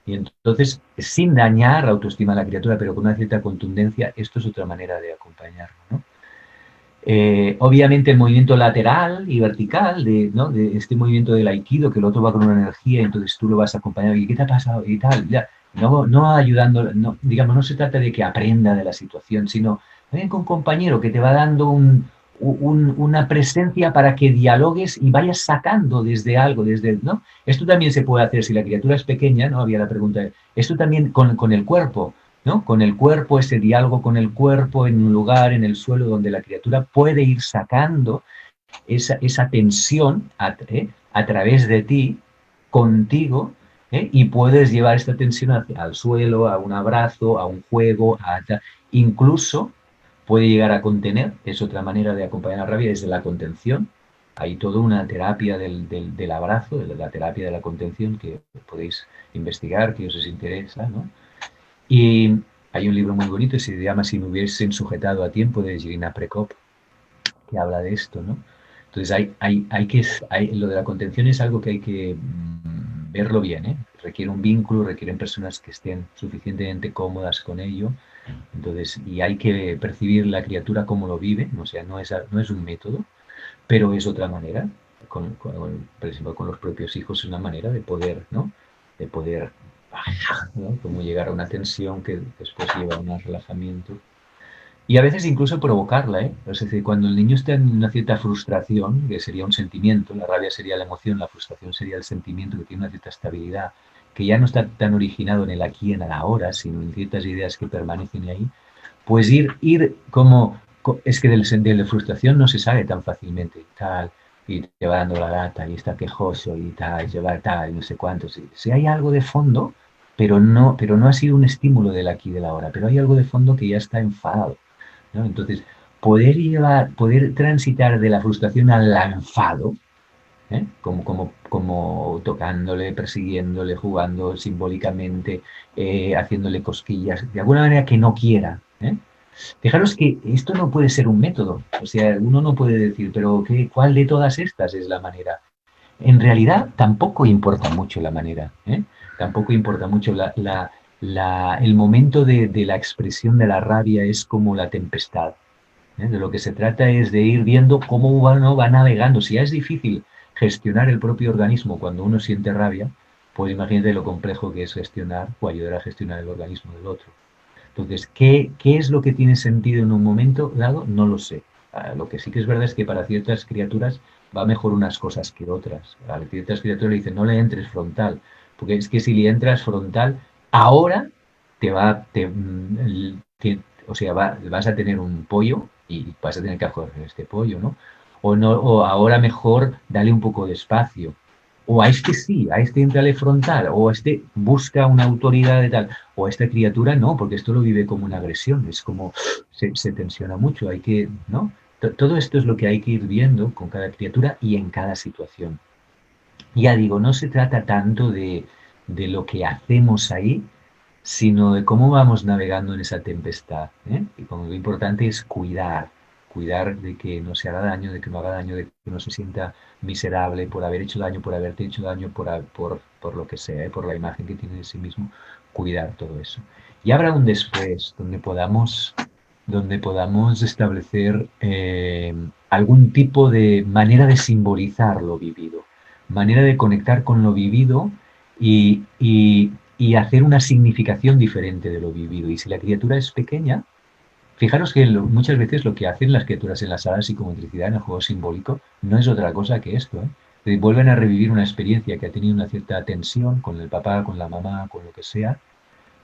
A: Y entonces, sin dañar la autoestima de la criatura, pero con una cierta contundencia, esto es otra manera de acompañarlo, ¿no? Obviamente el movimiento lateral y vertical, ¿no?, de este movimiento del aikido, que el otro va con una energía, entonces tú lo vas a acompañar, ¿y qué te ha pasado? Y tal, ya. No ayudando, no, digamos, no se trata de que aprenda de la situación, sino también con un compañero que te va dando una presencia para que dialogues y vayas sacando desde algo, ¿no? Esto también se puede hacer si la criatura es pequeña, ¿no? Había la pregunta, esto también con el cuerpo, ¿no? Con el cuerpo, ese diálogo con el cuerpo en un lugar, en el suelo, donde la criatura puede ir sacando esa tensión a través de ti, contigo, y puedes llevar esta tensión al suelo, a un abrazo, a un juego, incluso puede llegar a contener, es otra manera de acompañar la rabia desde la contención. Hay toda una terapia del abrazo, de la terapia de la contención que podéis investigar, que os interesa, ¿no? Y hay un libro muy bonito, se llama Si me hubiesen sujetado a tiempo, de Jirina Prekop, que habla de esto, ¿no? Entonces lo de la contención es algo que hay que verlo bien, ¿eh? Requiere un vínculo, requieren personas que estén suficientemente cómodas con ello. Entonces, y hay que percibir la criatura como lo vive, o sea, no es un método, pero es otra manera. Por ejemplo, con los propios hijos es una manera de poder, ¿no? De poder, ¿no?, como llegar a una tensión que después lleva a un relajamiento. Y a veces incluso provocarla, ¿eh? Es decir, cuando el niño está en una cierta frustración, que sería un sentimiento, la rabia sería la emoción, la frustración sería el sentimiento, que tiene una cierta estabilidad, que ya no está tan originado en el aquí y en el ahora, sino en ciertas ideas que permanecen ahí, pues ir como Es que de la frustración no se sale tan fácilmente, tal, y te va dando la lata, y está quejoso, y tal, y se va tal, y no sé cuánto. Si hay algo de fondo, pero no ha sido un estímulo del aquí y del ahora, pero hay algo de fondo que ya está enfadado, ¿no? Entonces, poder transitar de la frustración al enfado, ¿eh? Como tocándole, persiguiéndole, jugando simbólicamente, haciéndole cosquillas, de alguna manera que no quiera, ¿eh? Fijaros que esto no puede ser un método, o sea, uno no puede decir, pero ¿cuál de todas estas es la manera? En realidad tampoco importa mucho la manera, ¿eh? Tampoco importa mucho el momento de la expresión de la rabia es como la tempestad, ¿eh? De lo que se trata es de ir viendo cómo uno va navegando. Si ya es difícil gestionar el propio organismo cuando uno siente rabia, pues imagínate lo complejo que es gestionar o ayudar a gestionar el organismo del otro. Entonces, ¿qué es lo que tiene sentido en un momento dado? No lo sé. Lo que sí que es verdad es que para ciertas criaturas va mejor unas cosas que otras. A ciertas criaturas le dicen, no le entres frontal, porque es que si le entras frontal, ahora te va, o sea, vas a tener un pollo y vas a tener que acoger este pollo, ¿no? O ahora mejor dale un poco de espacio. O a este sí, a este entrale frontal, o a este busca una autoridad de tal, o a esta criatura no, porque esto lo vive como una agresión, es como se tensiona mucho, hay que, ¿no? Todo esto es lo que hay que ir viendo con cada criatura y en cada situación. Ya digo, no se trata tanto de lo que hacemos ahí, sino de cómo vamos navegando en esa tempestad, ¿eh? Y como lo importante es cuidar de que no se haga daño, de que no haga daño, de que no se sienta miserable por haber hecho daño, por haberte hecho daño, por lo que sea, ¿eh? Por la imagen que tiene de sí mismo, cuidar todo eso. Y habrá un después donde podamos establecer algún tipo de manera de simbolizar lo vivido, manera de conectar con lo vivido y hacer una significación diferente de lo vivido. Y si la criatura es pequeña, fijaros que muchas veces lo que hacen las criaturas en la sala de psicomotricidad, en el juego simbólico, no es otra cosa que esto, ¿eh? Vuelven a revivir una experiencia que ha tenido una cierta tensión con el papá, con la mamá, con lo que sea,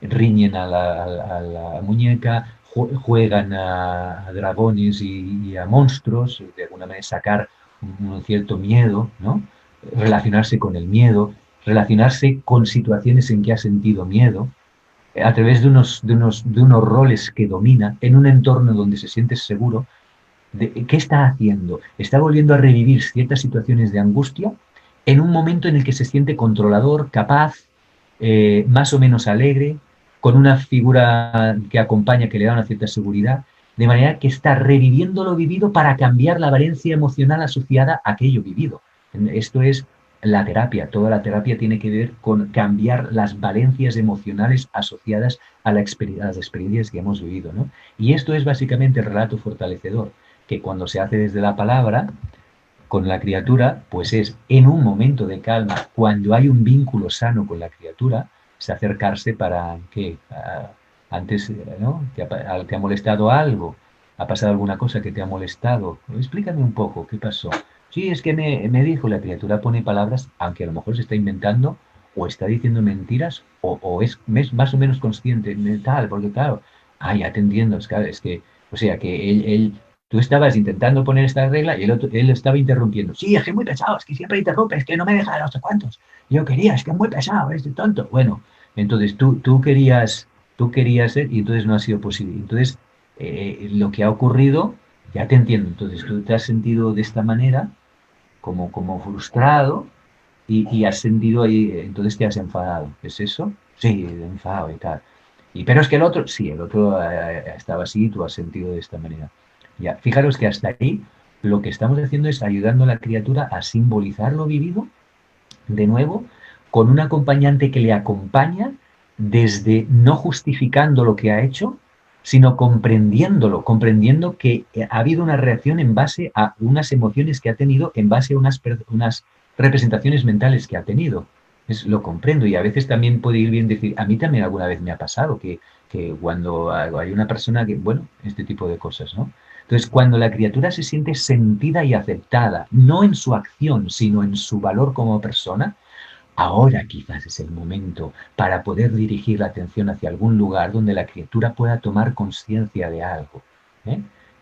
A: riñen a la muñeca, juegan a dragones y a monstruos, de alguna manera sacar un cierto miedo, ¿no? Relacionarse con el miedo, relacionarse con situaciones en que ha sentido miedo, a través de unos roles que domina, en un entorno donde se siente seguro. ¿Qué está haciendo? Está volviendo a revivir ciertas situaciones de angustia en un momento en el que se siente controlador, capaz, más o menos alegre, con una figura que acompaña, que le da una cierta seguridad, de manera que está reviviendo lo vivido para cambiar la valencia emocional asociada a aquello vivido. Esto es la terapia. Toda la terapia tiene que ver con cambiar las valencias emocionales asociadas a las experiencias que hemos vivido, ¿no? Y esto es básicamente el relato fortalecedor, que cuando se hace desde la palabra, con la criatura, pues es en un momento de calma, cuando hay un vínculo sano con la criatura, se acercarse para que antes, ¿no? ¿Te ha molestado algo? ¿Ha pasado alguna cosa que te ha molestado? Explícame un poco, ¿qué pasó? Sí, es que me dijo, la criatura pone palabras, aunque a lo mejor se está inventando, o está diciendo mentiras, o es más o menos consciente, tal, porque claro, ya te entiendo, es que, o sea, que él tú estabas intentando poner esta regla y él estaba interrumpiendo. Sí, es que es muy pesado, es que siempre interrumpe, es que no me deja no sé cuántos. Yo quería, es que es muy pesado, es de tonto. Bueno, entonces tú querías ser y entonces no ha sido posible. Entonces, lo que ha ocurrido, ya te entiendo. Entonces, tú te has sentido de esta manera, como frustrado, y has sentido ahí, entonces te has enfadado. ¿Es eso? Sí, enfadado y tal. Pero es que el otro, sí, el otro estaba así, tú has sentido de esta manera. Ya, fijaros que hasta ahí lo que estamos haciendo es ayudando a la criatura a simbolizar lo vivido, de nuevo, con un acompañante que le acompaña desde no justificando lo que ha hecho, sino comprendiéndolo, comprendiendo que ha habido una reacción en base a unas emociones que ha tenido, en base a unas representaciones mentales que ha tenido. Lo comprendo y a veces también puede ir bien decir, a mí también alguna vez me ha pasado que cuando hay una persona que, bueno, este tipo de cosas, ¿no? Entonces, cuando la criatura se siente sentida y aceptada, no en su acción, sino en su valor como persona, ahora quizás es el momento para poder dirigir la atención hacia algún lugar donde la criatura pueda tomar conciencia de algo, ¿eh?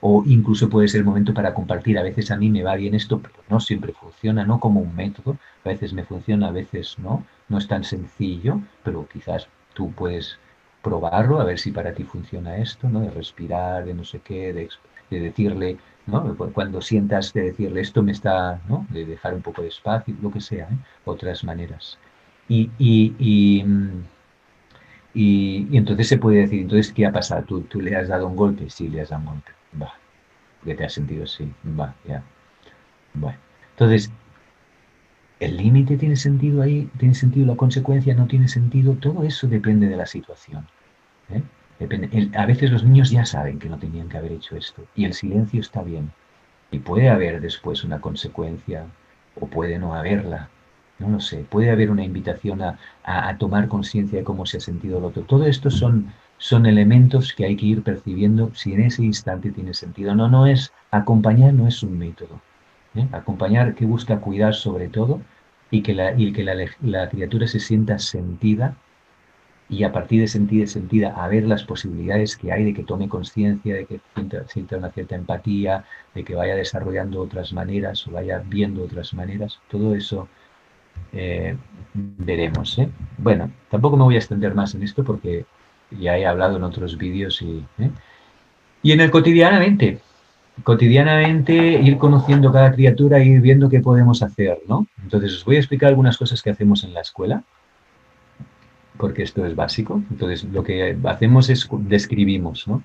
A: o incluso puede ser el momento para compartir. A veces a mí me va bien esto, pero no siempre funciona, no como un método. A veces me funciona, a veces no. No es tan sencillo, pero quizás tú puedes probarlo, a ver si para ti funciona esto, ¿no? De respirar, de no sé qué, de decirle, ¿no? Cuando sientas de decirle esto me está, ¿no? De dejar un poco de espacio, lo que sea, ¿eh? Otras maneras. Y, y, y, mm, y entonces se puede decir, entonces, ¿qué ha pasado? ¿Tú le has dado un golpe? Sí, le has dado un golpe. Va, ¿qué te has sentido así? Va, ya. Bueno. Entonces, ¿el límite tiene sentido ahí? ¿Tiene sentido la consecuencia? ¿No tiene sentido? Todo eso depende de la situación. ¿Eh? Depende. A veces los niños ya saben que no tenían que haber hecho esto y el silencio está bien. Y puede haber después una consecuencia o puede no haberla. No lo sé. Puede haber una invitación a tomar conciencia de cómo se ha sentido el otro. Todo esto son elementos que hay que ir percibiendo si en ese instante tiene sentido. No, no es acompañar, no es un método. ¿Eh? Acompañar que busca cuidar sobre todo y que la criatura se sienta sentida y a partir de sentir sentida a ver las posibilidades que hay de que tome conciencia, de que sienta una cierta empatía, de que vaya desarrollando otras maneras o vaya viendo otras maneras, todo eso veremos. ¿Eh? Bueno, tampoco me voy a extender más en esto porque ya he hablado en otros vídeos y en el cotidianamente ir conociendo cada criatura e ir viendo qué podemos hacer, ¿no? Entonces os voy a explicar algunas cosas que hacemos en la escuela porque esto es básico. Entonces, lo que hacemos es describimos, ¿no?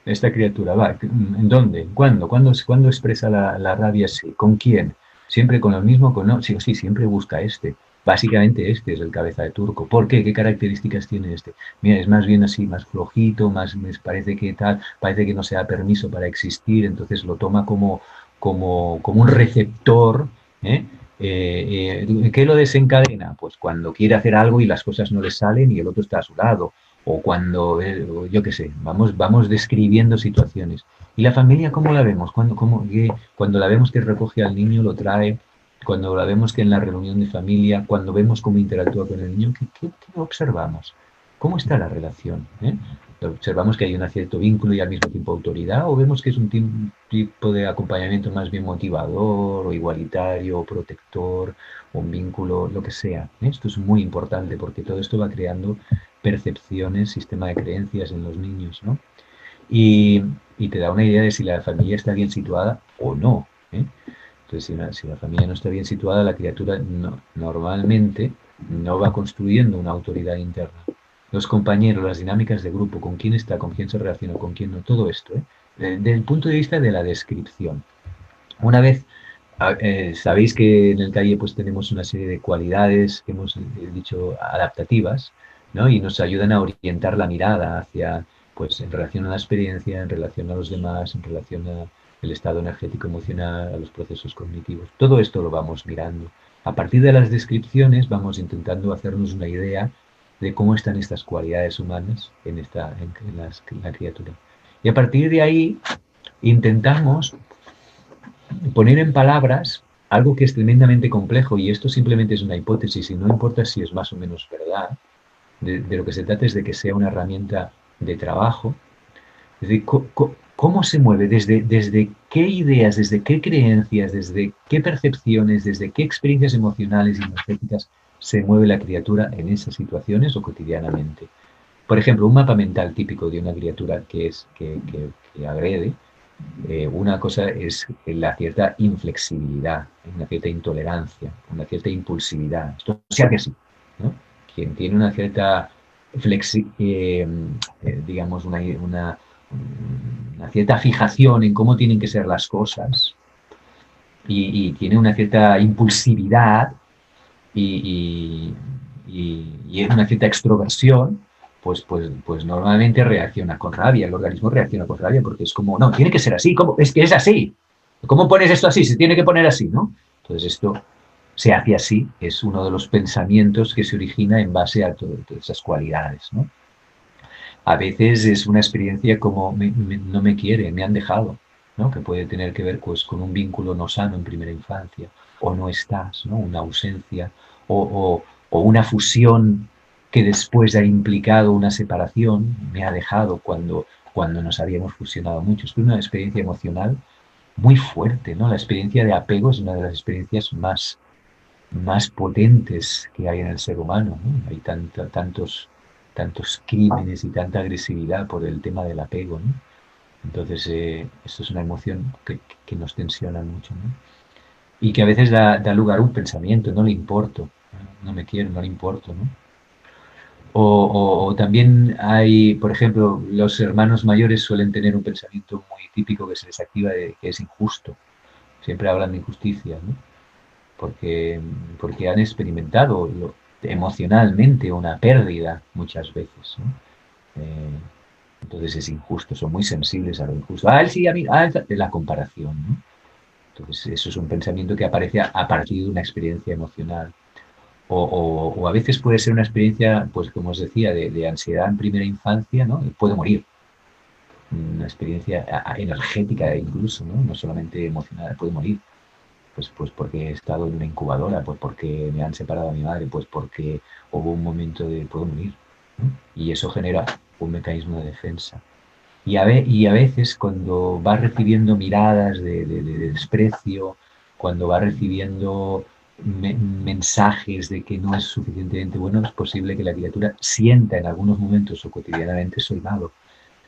A: Esta criatura va, ¿en dónde? ¿Cuándo? ¿Cuándo expresa la rabia así? ¿Con quién? Siempre con el mismo, con no, sí, sí, siempre busca este. Básicamente este es el cabeza de turco. ¿Por qué? ¿Qué características tiene este? Mira, es más bien así, más flojito, más me parece que tal, parece que no se da permiso para existir, entonces lo toma como un receptor, ¿eh? ¿Qué lo desencadena? Pues cuando quiere hacer algo y las cosas no le salen y el otro está a su lado, o cuando, yo qué sé, vamos describiendo situaciones. ¿Y la familia cómo la vemos? Cuando la vemos que recoge al niño, lo trae, cuando la vemos que en la reunión de familia, cuando vemos cómo interactúa con el niño, ¿qué observamos? ¿Cómo está la relación? ¿Eh? ¿Observamos que hay un cierto vínculo y al mismo tiempo autoridad? ¿O vemos que es un tipo de acompañamiento más bien motivador o igualitario o protector o un vínculo, lo que sea? Esto es muy importante porque todo esto va creando percepciones, sistema de creencias en los niños, ¿no? Y, y te da una idea de si la familia está bien situada o no. ¿Eh? Entonces, si la familia no está bien situada, la criatura normalmente no va construyendo una autoridad interna. Los compañeros, las dinámicas de grupo, con quién está, con quién se relaciona, con quién no, todo esto, ¿eh? Desde el punto de vista de la descripción. Una vez, sabéis que en el taller pues tenemos una serie de cualidades que hemos dicho adaptativas, ¿no? Y nos ayudan a orientar la mirada hacia, pues en relación a la experiencia, en relación a los demás, en relación al estado energético emocional, a los procesos cognitivos. Todo esto lo vamos mirando. A partir de las descripciones vamos intentando hacernos una idea de cómo están estas cualidades humanas en la criatura. Y a partir de ahí intentamos poner en palabras algo que es tremendamente complejo, y esto simplemente es una hipótesis y no importa si es más o menos verdad, de lo que se trata es de que sea una herramienta de trabajo. Es decir, ¿cómo se mueve? ¿Desde qué ideas, desde qué creencias, desde qué percepciones, desde qué experiencias emocionales y energéticas se mueve la criatura en esas situaciones o cotidianamente? Por ejemplo, un mapa mental típico de una criatura que agrede, una cosa es la cierta inflexibilidad, una cierta intolerancia, una cierta impulsividad. Esto sea que sí, ¿no? Quien tiene una cierta digamos, una cierta fijación en cómo tienen que ser las cosas y tiene una cierta impulsividad y, y una cierta extroversión, pues normalmente reacciona con rabia, el organismo reacciona con rabia porque es como, no, tiene que ser así, ¿cómo? Es que es así. ¿Cómo pones esto así? Se tiene que poner así, ¿no? Entonces esto se hace así, es uno de los pensamientos que se origina en base a todas esas cualidades, ¿no? A veces es una experiencia como no me quiere, me han dejado, ¿no? Que puede tener que ver pues, con un vínculo no sano en primera infancia, o no estás, ¿no? Una ausencia, o una fusión que después ha implicado una separación, me ha dejado cuando cuando nos habíamos fusionado mucho. Es una experiencia emocional muy fuerte, ¿no? La experiencia de apego es una de las experiencias más potentes que hay en el ser humano, ¿no? Hay tantos crímenes y tanta agresividad por el tema del apego, ¿no? Entonces, esto es una emoción que nos tensiona mucho, ¿no? Y que a veces da lugar a un pensamiento, no le importo, no me quiero, no le importo, ¿no? O también hay, por ejemplo, los hermanos mayores suelen tener un pensamiento muy típico que se les activa de que es injusto. Siempre hablan de injusticia, ¿no? Porque han experimentado emocionalmente una pérdida muchas veces, ¿no? Eh, entonces es injusto, son muy sensibles a lo injusto. Ah, él sí, a mí, la comparación, ¿no? Entonces eso es un pensamiento que aparece a partir de una experiencia emocional. O a veces puede ser una experiencia, pues como os decía, de ansiedad en primera infancia, ¿no? Y puede morir. Una experiencia energética incluso, ¿no? No solamente emocional, puede morir. Pues porque he estado en una incubadora, pues porque me han separado a mi madre, pues porque hubo un momento de puedo morir, ¿no? Y eso genera un mecanismo de defensa. Y a veces cuando va recibiendo miradas de desprecio, cuando va recibiendo mensajes de que no es suficientemente bueno, es posible que la criatura sienta en algunos momentos o cotidianamente soy malo,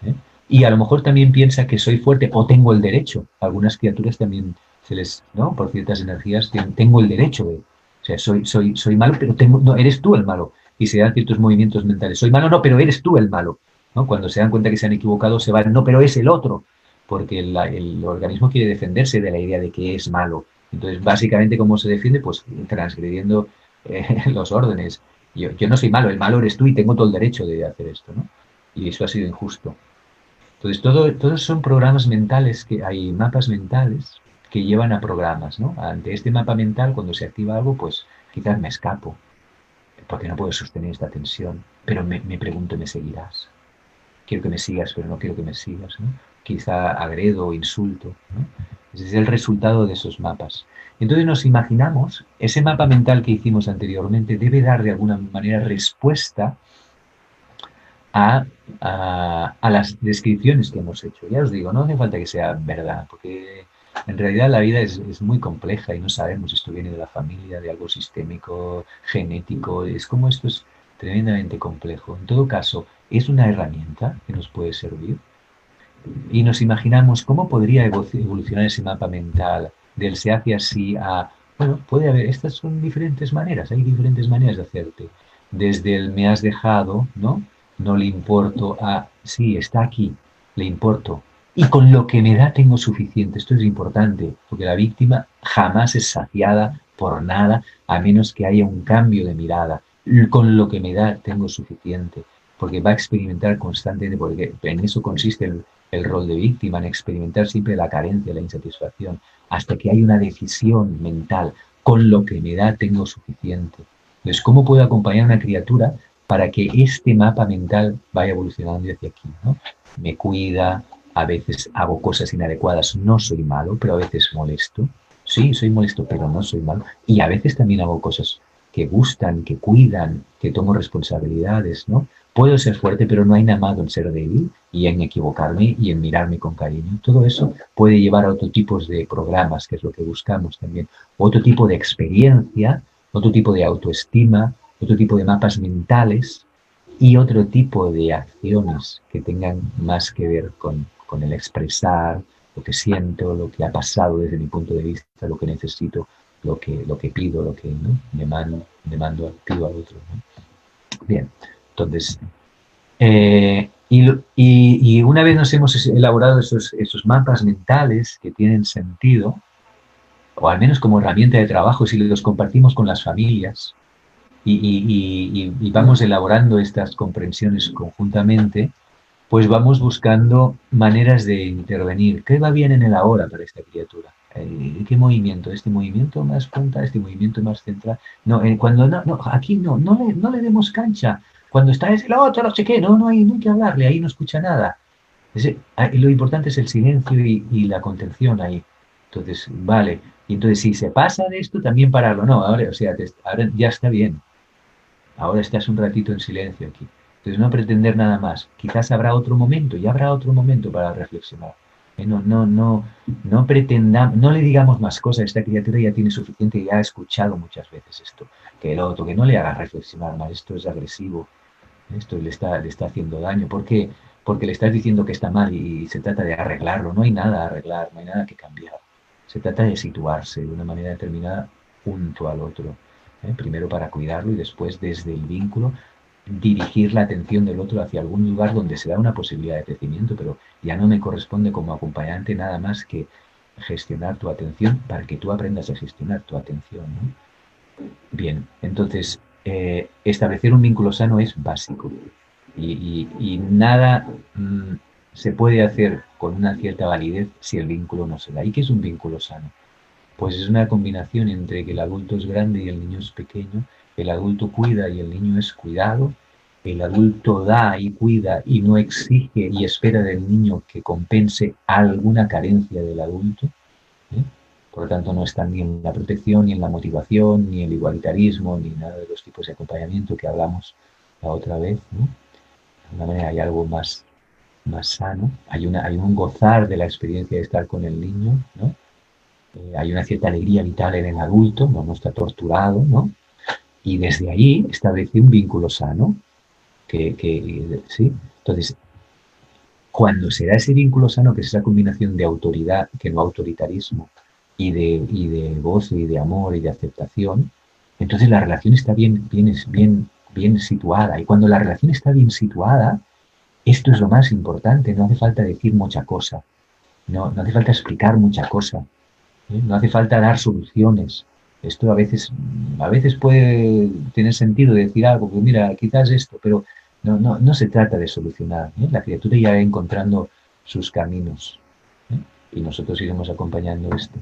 A: ¿eh? Y a lo mejor también piensa que soy fuerte o tengo el derecho. Algunas criaturas también se les, ¿no? Por ciertas energías, tengo el derecho de, o sea, soy malo, pero no, eres tú el malo. Y se dan ciertos movimientos mentales. Soy malo, no, pero eres tú el malo, ¿no? Cuando se dan cuenta que se han equivocado, se van, no, pero es el otro. Porque el organismo quiere defenderse de la idea de que es malo. Entonces, básicamente, ¿cómo se defiende? Pues transgrediendo los órdenes. Yo no soy malo, el malo eres tú y tengo todo el derecho de hacer esto, ¿no? Y eso ha sido injusto. Entonces, todos son programas mentales, que hay mapas mentales que llevan a programas, ¿no? Ante este mapa mental, cuando se activa algo, pues quizás me escapo, porque no puedo sostener esta tensión, pero me pregunto, ¿me seguirás? Quiero que me sigas, pero no quiero que me sigas, ¿no? Quizá agredo o insulto, ¿no? Ese es el resultado de esos mapas. Entonces nos imaginamos, ese mapa mental que hicimos anteriormente debe dar de alguna manera respuesta a, a las descripciones que hemos hecho. Ya os digo, no hace falta que sea verdad, porque en realidad la vida es muy compleja y no sabemos, esto viene de la familia, de algo sistémico, genético, es como esto es tremendamente complejo. En todo caso, es una herramienta que nos puede servir y nos imaginamos cómo podría evolucionar ese mapa mental del se hace así a, bueno, puede haber, estas son diferentes maneras, hay diferentes maneras de hacerte. Desde el me has dejado, ¿no? No le importo a, sí, está aquí, le importo. Y con lo que me da tengo suficiente. Esto es importante, porque la víctima jamás es saciada por nada, a menos que haya un cambio de mirada. Con lo que me da tengo suficiente, porque va a experimentar constantemente, porque en eso consiste el rol de víctima, en experimentar siempre la carencia, la insatisfacción, hasta que hay una decisión mental, con lo que me da tengo suficiente. Entonces, ¿cómo puedo acompañar a una criatura para que este mapa mental vaya evolucionando hacia aquí, ¿no? Me cuida, a veces hago cosas inadecuadas, no soy malo, pero a veces molesto. Sí, soy molesto, pero no soy malo. Y a veces también hago cosas que gustan, que cuidan, que tomo responsabilidades, ¿no? Puedo ser fuerte, pero no hay nada malo en ser débil y en equivocarme y en mirarme con cariño. Todo eso puede llevar a otro tipo de programas, que es lo que buscamos también. Otro tipo de experiencia, otro tipo de autoestima, otro tipo de mapas mentales y otro tipo de acciones que tengan más que ver con el expresar lo que siento, lo que ha pasado desde mi punto de vista, lo que necesito, lo que pido, lo que, ¿no? me mando, pido al otro, ¿no? Bien, entonces, y una vez nos hemos elaborado esos mapas mentales que tienen sentido, o al menos como herramienta de trabajo, si los compartimos con las familias y vamos elaborando estas comprensiones conjuntamente, pues vamos buscando maneras de intervenir. ¿Qué va bien en el ahora para esta criatura? ¿Qué movimiento? ¿Este movimiento más punta? ¿Este movimiento más central? No, cuando no, aquí no le demos cancha. Cuando está es el otro, no sé qué, no hay que hablarle, ahí no escucha nada. Lo importante es el silencio y la contención ahí. Entonces, vale. Y entonces, si se pasa de esto, también pararlo. No, ahora, o sea, ahora ya está bien. Ahora estás un ratito en silencio aquí. Entonces no pretender nada más. Quizás habrá otro momento y habrá otro momento para reflexionar. No pretendamos, no le digamos más cosas. Esta criatura ya tiene suficiente, ya ha escuchado muchas veces esto, que el otro, que no le haga reflexionar más. Esto es agresivo, esto le está haciendo daño. ¿Por qué? Porque le estás diciendo que está mal y se trata de arreglarlo. No hay nada a arreglar, no hay nada que cambiar. Se trata de situarse de una manera determinada junto al otro. Primero para cuidarlo y después desde el vínculo dirigir la atención del otro hacia algún lugar donde se da una posibilidad de crecimiento, pero ya no me corresponde como acompañante nada más que gestionar tu atención para que tú aprendas a gestionar tu atención, ¿no? Bien, entonces, establecer un vínculo sano es básico y nada se puede hacer con una cierta validez si el vínculo no se da. ¿Y qué es un vínculo sano? Pues es una combinación entre que el adulto es grande y el niño es pequeño, el adulto cuida y el niño es cuidado, el adulto da y cuida y no exige y espera del niño que compense alguna carencia del adulto. ¿eh? Por lo tanto, no está ni en la protección, ni en la motivación, ni el igualitarismo, ni nada de los tipos de acompañamiento que hablamos la otra vez. ¿no? De alguna manera hay algo más sano, hay un gozar de la experiencia de estar con el niño, ¿no? Hay una cierta alegría vital en el adulto, no está torturado, ¿no? Y desde allí establece un vínculo sano, ¿sí? Entonces, cuando se da ese vínculo sano, que es esa combinación de autoridad, que no autoritarismo, y de gozo y de amor y de aceptación, entonces la relación está bien situada. Y cuando la relación está bien situada, esto es lo más importante, no hace falta decir mucha cosa, no hace falta explicar mucha cosa, no hace falta dar soluciones. Esto a veces puede tener sentido decir algo, pues mira, quizás esto, pero no se trata de solucionar. La criatura ya va encontrando sus caminos ¿eh? Y nosotros iremos acompañando esto.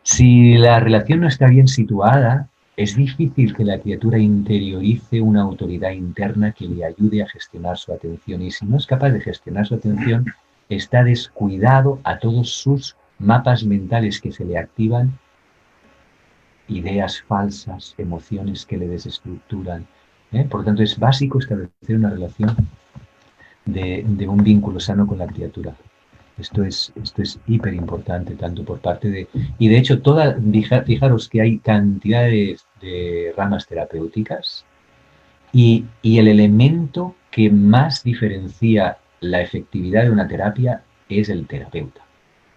A: Si la relación no está bien situada, es difícil que la criatura interiorice una autoridad interna que le ayude a gestionar su atención. Y si no es capaz de gestionar su atención, está descuidado a todos sus mapas mentales que se le activan, ideas falsas, emociones que le desestructuran. Por lo tanto, es básico establecer una relación de un vínculo sano con la criatura. Esto es hiper importante, tanto por parte de... Y de hecho, fijaros que hay cantidades de ramas terapéuticas y el elemento que más diferencia la efectividad de una terapia es el terapeuta,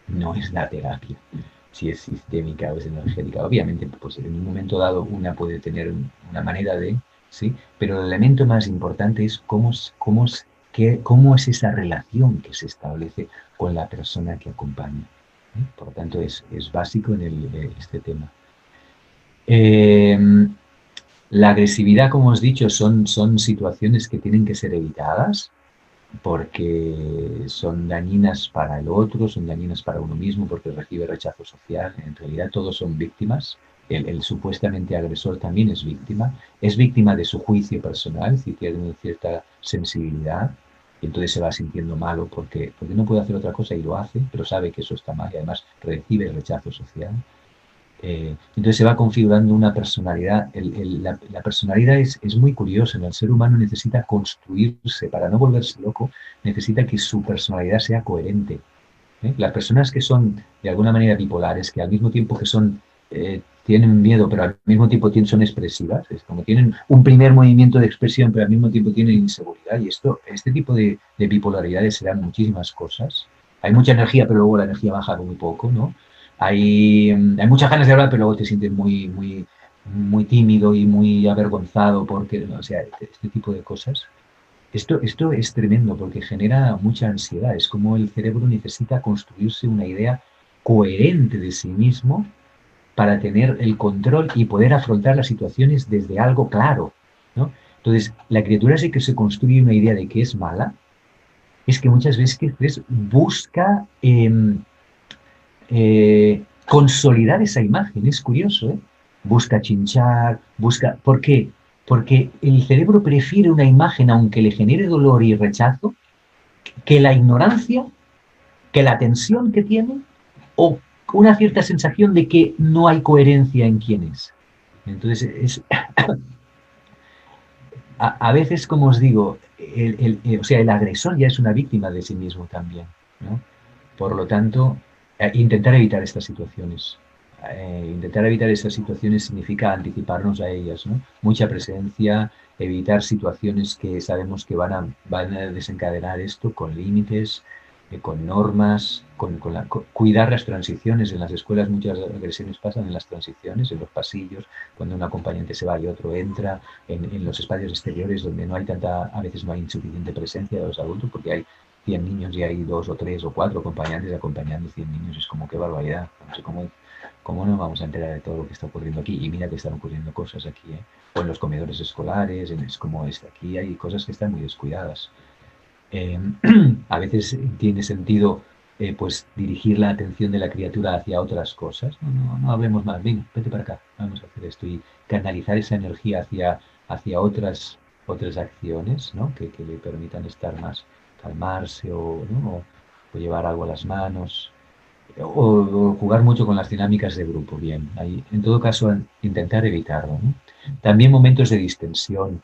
A: no es la terapia. Si es sistémica o es energética, obviamente, pues en un momento dado una puede tener una manera de, ¿sí? Pero el elemento más importante es cómo es esa relación que se establece con la persona que acompaña. Por lo tanto, es básico en este tema. La agresividad, como os he dicho, son situaciones que tienen que ser evitadas porque son dañinas para el otro, son dañinas para uno mismo porque recibe rechazo social. En realidad todos son víctimas. El supuestamente agresor también es víctima de su juicio personal, si tiene cierta sensibilidad, y entonces se va sintiendo malo porque no puede hacer otra cosa y lo hace, pero sabe que eso está mal y además recibe el rechazo social. Entonces se va configurando una personalidad. La personalidad es muy curiosa. El ser humano necesita construirse, para no volverse loco, necesita que su personalidad sea coherente. Las personas que son de alguna manera bipolares, que al mismo tiempo que tienen miedo, pero al mismo tiempo son expresivas, es como tienen un primer movimiento de expresión, pero al mismo tiempo tienen inseguridad. Y este tipo de bipolaridades se dan muchísimas cosas. Hay mucha energía, pero luego la energía baja muy poco, ¿no? Hay muchas ganas de hablar, pero luego te sientes muy tímido y muy avergonzado porque, o sea, este tipo de cosas. Esto es tremendo porque genera mucha ansiedad. Es como el cerebro necesita construirse una idea coherente de sí mismo para tener el control y poder afrontar las situaciones desde algo claro, ¿no? Entonces, la criatura sí que se construye una idea de que es mala, es que muchas veces busca consolidar esa imagen. Es curioso, ¿eh? Busca chinchar, busca... ¿Por qué? Porque el cerebro prefiere una imagen, aunque le genere dolor y rechazo, que la ignorancia, que la tensión que tiene, o una cierta sensación de que no hay coherencia en quién es. Entonces, a veces, como os digo, o sea, el agresor ya es una víctima de sí mismo también, ¿no? Por lo tanto, intentar evitar estas situaciones. Intentar evitar estas situaciones significa anticiparnos a ellas, ¿no? Mucha presencia, evitar situaciones que sabemos que van a desencadenar esto con límites, con normas, cuidar las transiciones. En las escuelas muchas agresiones pasan en las transiciones, en los pasillos, cuando un acompañante se va y otro entra, en los espacios exteriores donde no hay tanta, a veces no hay insuficiente presencia de los adultos, porque hay 100 niños y hay 2 o 3 o 4 acompañantes acompañando 100 niños. Es como qué barbaridad. No sé cómo nos vamos a enterar de todo lo que está ocurriendo aquí. Y mira que están ocurriendo cosas aquí, ¿eh? O en los comedores escolares, es como este. Aquí hay cosas que están muy descuidadas. Eh, a veces tiene sentido pues dirigir la atención de la criatura hacia otras cosas. No, no, no hablemos más. Venga, vete para acá. Vamos a hacer esto. Y canalizar esa energía hacia otras acciones, ¿no? Que le permitan estar más, calmarse ¿no? o llevar algo a las manos. O jugar mucho con las dinámicas de grupo, bien. Ahí, en todo caso, intentar evitarlo, ¿no? También momentos de distensión.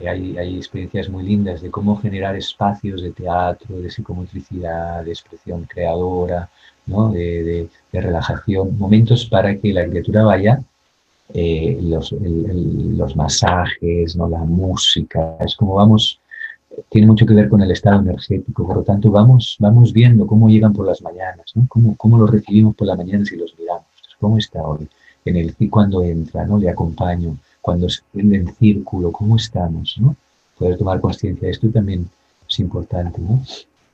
A: Hay experiencias muy lindas de cómo generar espacios de teatro, de psicomotricidad, de expresión creadora, ¿no? de relajación, momentos para que la criatura vaya, los masajes, ¿no? La música, es como vamos, tiene mucho que ver con el estado energético, por lo tanto vamos viendo cómo llegan por las mañanas, ¿no? Cómo los recibimos por la mañana si los miramos, cómo está hoy, cuando entra, ¿no? Le acompaño, cuando es en el círculo, cómo estamos, ¿no? Poder tomar conciencia de esto también es importante, ¿no?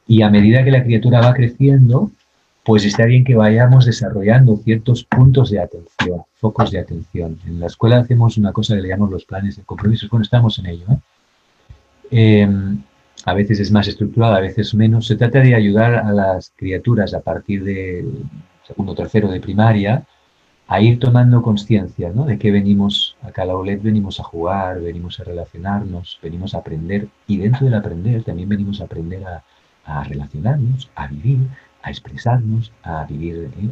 A: Y a medida que la criatura va creciendo, pues está bien que vayamos desarrollando ciertos puntos de atención, focos de atención. En la escuela hacemos una cosa que le llamamos los planes de compromisos, bueno, estamos en ello, ¿eh? Eh, a veces es más estructurada, a veces menos. Se trata de ayudar a las criaturas a partir de segundo o tercero de primaria a ir tomando conciencia, ¿no? De que venimos a Calaulet, venimos a jugar, venimos a relacionarnos, venimos a aprender y dentro del aprender también venimos a aprender a relacionarnos, a vivir, a expresarnos, a vivir, de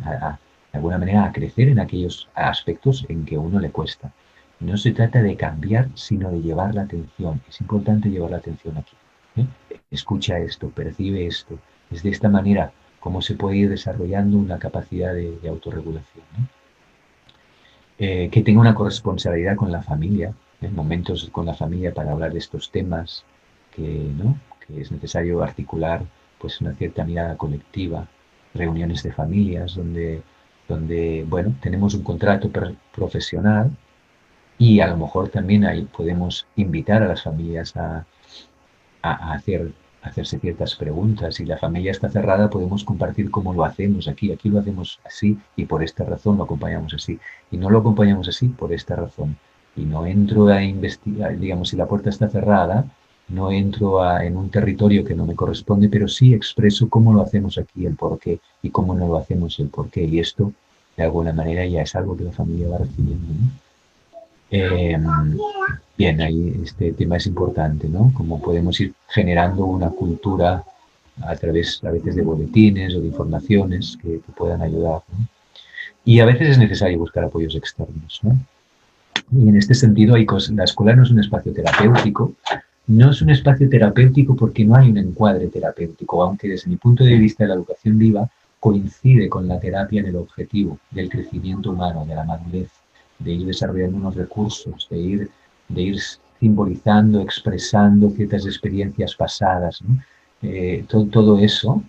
A: alguna manera a crecer en aquellos aspectos en que a uno le cuesta. No se trata de cambiar, sino de llevar la atención. Es importante llevar la atención aquí, ¿eh? Escucha esto, percibe esto. Es de esta manera cómo se puede ir desarrollando una capacidad de autorregulación, ¿no? Que tenga una corresponsabilidad con la familia, momentos con la familia para hablar de estos temas, ¿no? Que es necesario articular pues una cierta mirada colectiva, reuniones de familias donde bueno, tenemos un contrato profesional y a lo mejor también ahí podemos invitar a las familias a hacerse ciertas preguntas. Si la familia está cerrada, podemos compartir cómo lo hacemos aquí. Aquí lo hacemos así y por esta razón lo acompañamos así. Y no lo acompañamos así por esta razón. Y no entro a investigar, digamos, si la puerta está cerrada, no entro en un territorio que no me corresponde, pero sí expreso cómo lo hacemos aquí, el por qué, y cómo no lo hacemos, el por qué. Y esto, de alguna manera, ya es algo que la familia va recibiendo, ¿no? Eh, Bien, ahí este tema es importante, ¿no? Cómo podemos ir generando una cultura a través, a veces, de boletines o de informaciones que puedan ayudar, ¿no? Y a veces es necesario buscar apoyos externos, ¿no? Y en este sentido, la escuela no es un espacio terapéutico, no es un espacio terapéutico porque no hay un encuadre terapéutico, aunque desde mi punto de vista la educación viva coincide con la terapia en el objetivo del crecimiento humano, de la madurez, de ir desarrollando unos recursos, de ir simbolizando, expresando ciertas experiencias pasadas, ¿no? Todo eso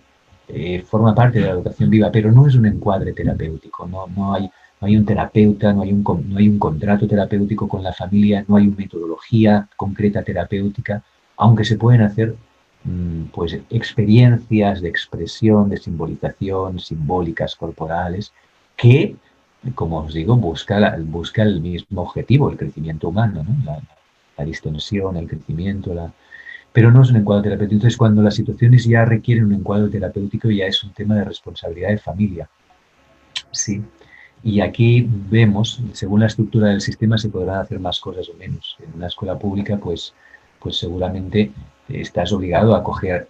A: forma parte de la educación viva, pero no es un encuadre terapéutico, no hay un terapeuta, no hay un contrato terapéutico con la familia, no hay una metodología concreta terapéutica, aunque se pueden hacer pues experiencias de expresión, de simbolización, simbólicas corporales, que, como os digo, busca el mismo objetivo, el crecimiento humano, ¿no? La distensión, el crecimiento, pero no es un encuadre terapéutico. Entonces, cuando las situaciones ya requieren un encuadre terapéutico, ya es un tema de responsabilidad de familia. Sí. Y aquí vemos, según la estructura del sistema, se podrán hacer más cosas o menos. En una escuela pública, pues seguramente estás obligado a acoger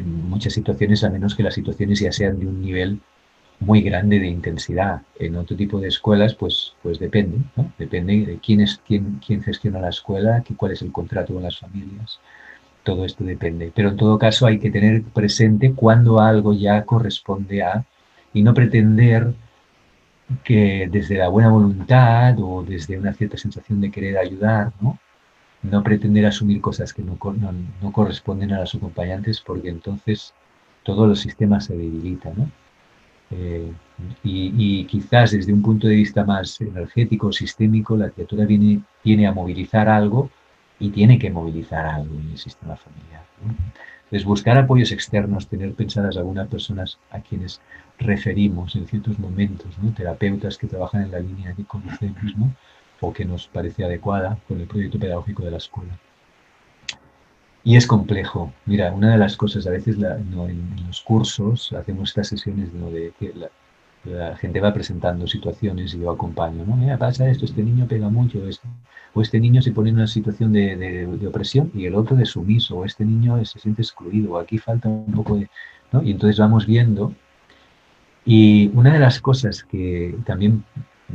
A: muchas situaciones, a menos que las situaciones ya sean de un nivel muy grande de intensidad. En otro tipo de escuelas, pues depende, ¿no? Depende de quién gestiona la escuela, cuál es el contrato con las familias. Todo esto depende. Pero en todo caso hay que tener presente cuando algo ya corresponde a, y no pretender que desde la buena voluntad o desde una cierta sensación de querer ayudar, ¿no? No pretender asumir cosas que no corresponden a los acompañantes, porque entonces todos los sistemas se debilitan, ¿no? Eh, y quizás desde un punto de vista más energético, sistémico, la criatura viene a movilizar algo y tiene que movilizar algo en el sistema familiar, ¿no? Entonces, buscar apoyos externos, tener pensadas algunas personas a quienes referimos en ciertos momentos, ¿no? Terapeutas que trabajan en la línea que conocemos, ¿no? O que nos parece adecuada con el proyecto pedagógico de la escuela. Y es complejo. Mira, una de las cosas, a veces en los cursos hacemos estas sesiones, ¿no? De que la gente va presentando situaciones y yo acompaño, ¿no? Mira, pasa esto, este niño pega mucho, o este niño se pone en una situación de opresión y el otro de sumiso, o este niño se siente excluido, o aquí falta un poco de, ¿no? Y entonces vamos viendo. Y una de las cosas que también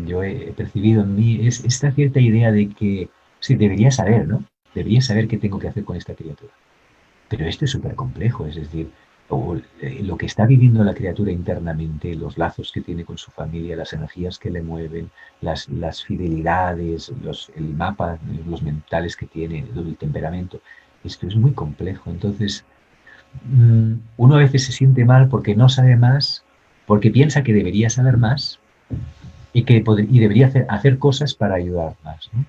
A: yo he percibido en mí es esta cierta idea de que, sí, debería saber, ¿no? Debería saber qué tengo que hacer con esta criatura. Pero esto es súper complejo, es decir, lo que está viviendo la criatura internamente, los lazos que tiene con su familia, las energías que le mueven, las fidelidades, el mapa, los mentales que tiene, el temperamento, esto es muy complejo. Entonces, uno a veces se siente mal porque no sabe más, porque piensa que debería saber más y debería hacer cosas para ayudar más, ¿no?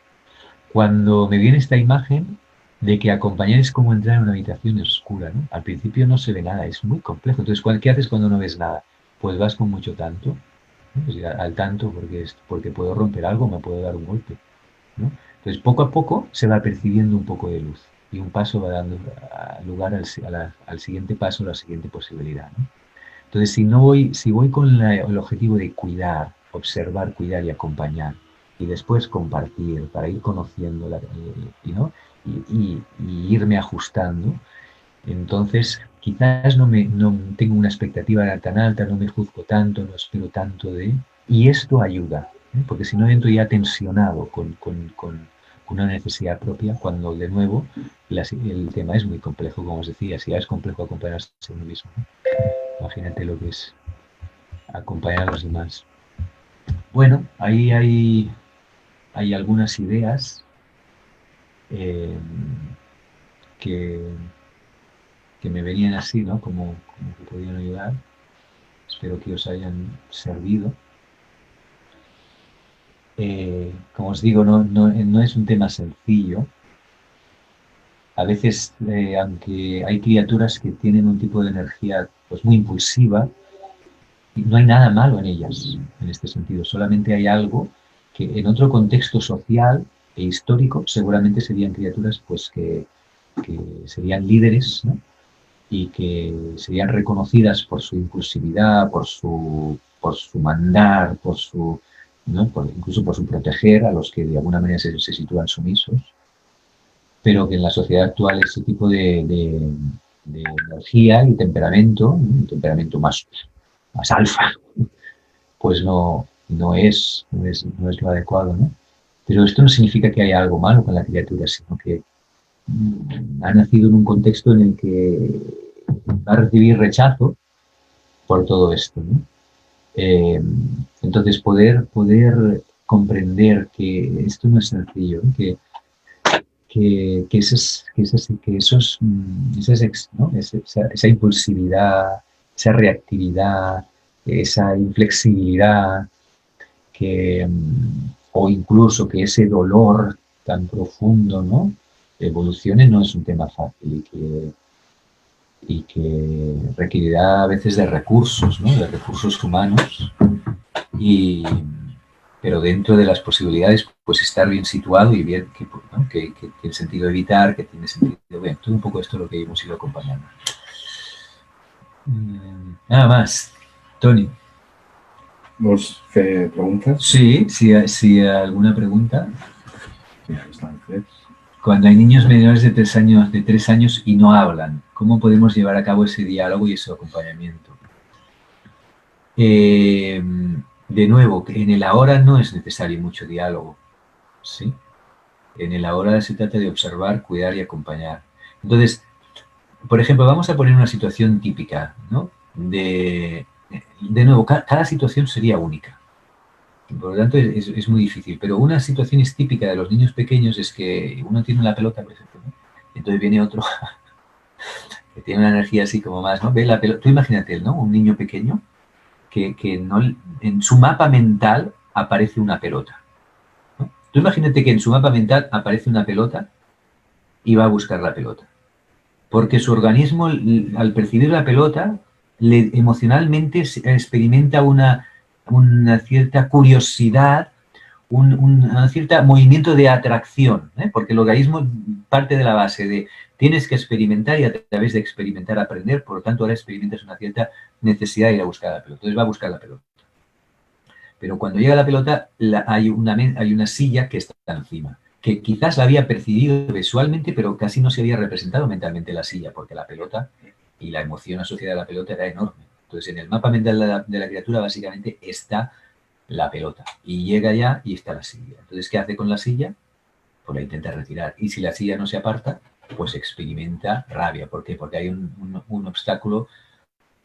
A: Cuando me viene esta imagen de que acompañar es como entrar en una habitación oscura, ¿no? Al principio no se ve nada, es muy complejo. Entonces, ¿qué haces cuando no ves nada? Pues vas con mucho tanto, ¿no? Pues al tanto porque puedo romper algo, me puedo dar un golpe, ¿no? Entonces, poco a poco se va percibiendo un poco de luz y un paso va dando lugar al siguiente paso, a la siguiente posibilidad, ¿no? Entonces, si voy con el objetivo de cuidar, observar, cuidar y acompañar, y después compartir para ir conociendo ¿no? y irme ajustando, entonces quizás no tengo una expectativa tan alta, no me juzgo tanto, no espero tanto y esto ayuda, ¿eh? Porque si no entro ya tensionado con una necesidad propia, cuando de nuevo el tema es muy complejo, como os decía, si ya es complejo acompañarse a uno mismo, ¿no? Imagínate lo que es acompañar a los demás. Bueno, ahí hay algunas ideas eh, que, que me venían así, ¿no? Como que podían ayudar. Espero que os hayan servido. Como os digo, no es un tema sencillo. A veces, aunque hay criaturas que tienen un tipo de energía pues, muy impulsiva, no hay nada malo en ellas, en este sentido. Solamente hay algo que en otro contexto social e histórico seguramente serían criaturas pues, que serían líderes, ¿no? Y que serían reconocidas por su impulsividad, por su mandar, ¿no? Incluso por su proteger a los que de alguna manera se sitúan sumisos, pero que en la sociedad actual ese tipo de energía y temperamento, un temperamento más alfa, pues no es lo adecuado, ¿no? Pero esto no significa que haya algo malo con la criatura, sino que ha nacido en un contexto en el que va a recibir rechazo por todo esto, ¿no? Eh, entonces, poder comprender que esto no es sencillo, ¿no? ¿No? Esa impulsividad, esa reactividad, esa inflexibilidad, o incluso que ese dolor tan profundo, ¿no? Evolucione no es un tema fácil y que requerirá a veces de recursos, ¿no? De recursos humanos, y, pero dentro de las posibilidades, pues estar bien situado y bien ¿no? que tiene sentido evitar, que tiene sentido, bueno, todo un poco esto es lo que hemos ido acompañando. Nada más, Tony.
B: ¿Vos preguntas?
A: Sí, si alguna pregunta.
B: Ya están tres.
A: Cuando hay niños menores de 3 años y no hablan, ¿cómo podemos llevar a cabo ese diálogo y ese acompañamiento? De nuevo, en el ahora no es necesario mucho diálogo, ¿sí? En el ahora se trata de observar, cuidar y acompañar. Entonces, por ejemplo, vamos a poner una situación típica, ¿no? De nuevo, cada situación sería única. Por lo tanto, es muy difícil. Pero una situación es típica de los niños pequeños es que uno tiene la pelota, por ejemplo, ¿no? Entonces viene otro que tiene una energía así como más, ¿no? Ve la pelota. Tú imagínate, ¿no? Un niño pequeño que no, en su mapa mental aparece una pelota, ¿no? Tú imagínate que en su mapa mental aparece una pelota y va a buscar la pelota. Porque su organismo, al percibir la pelota, emocionalmente experimenta una cierta curiosidad, un cierto movimiento de atracción, ¿eh? Porque el organismo parte de la base de tienes que experimentar y a través de experimentar aprender, por lo tanto ahora experimentas una cierta necesidad de ir a buscar la pelota. Entonces va a buscar la pelota. Pero cuando llega la pelota hay una silla que está encima, que quizás la había percibido visualmente, pero casi no se había representado mentalmente la silla, porque la pelota y la emoción asociada a la pelota era enorme. Entonces, en el mapa mental de la criatura básicamente está la pelota. Y llega ya y está la silla. Entonces, ¿qué hace con la silla? Pues la intenta retirar. Y si la silla no se aparta, pues experimenta rabia. ¿Por qué? Porque hay un obstáculo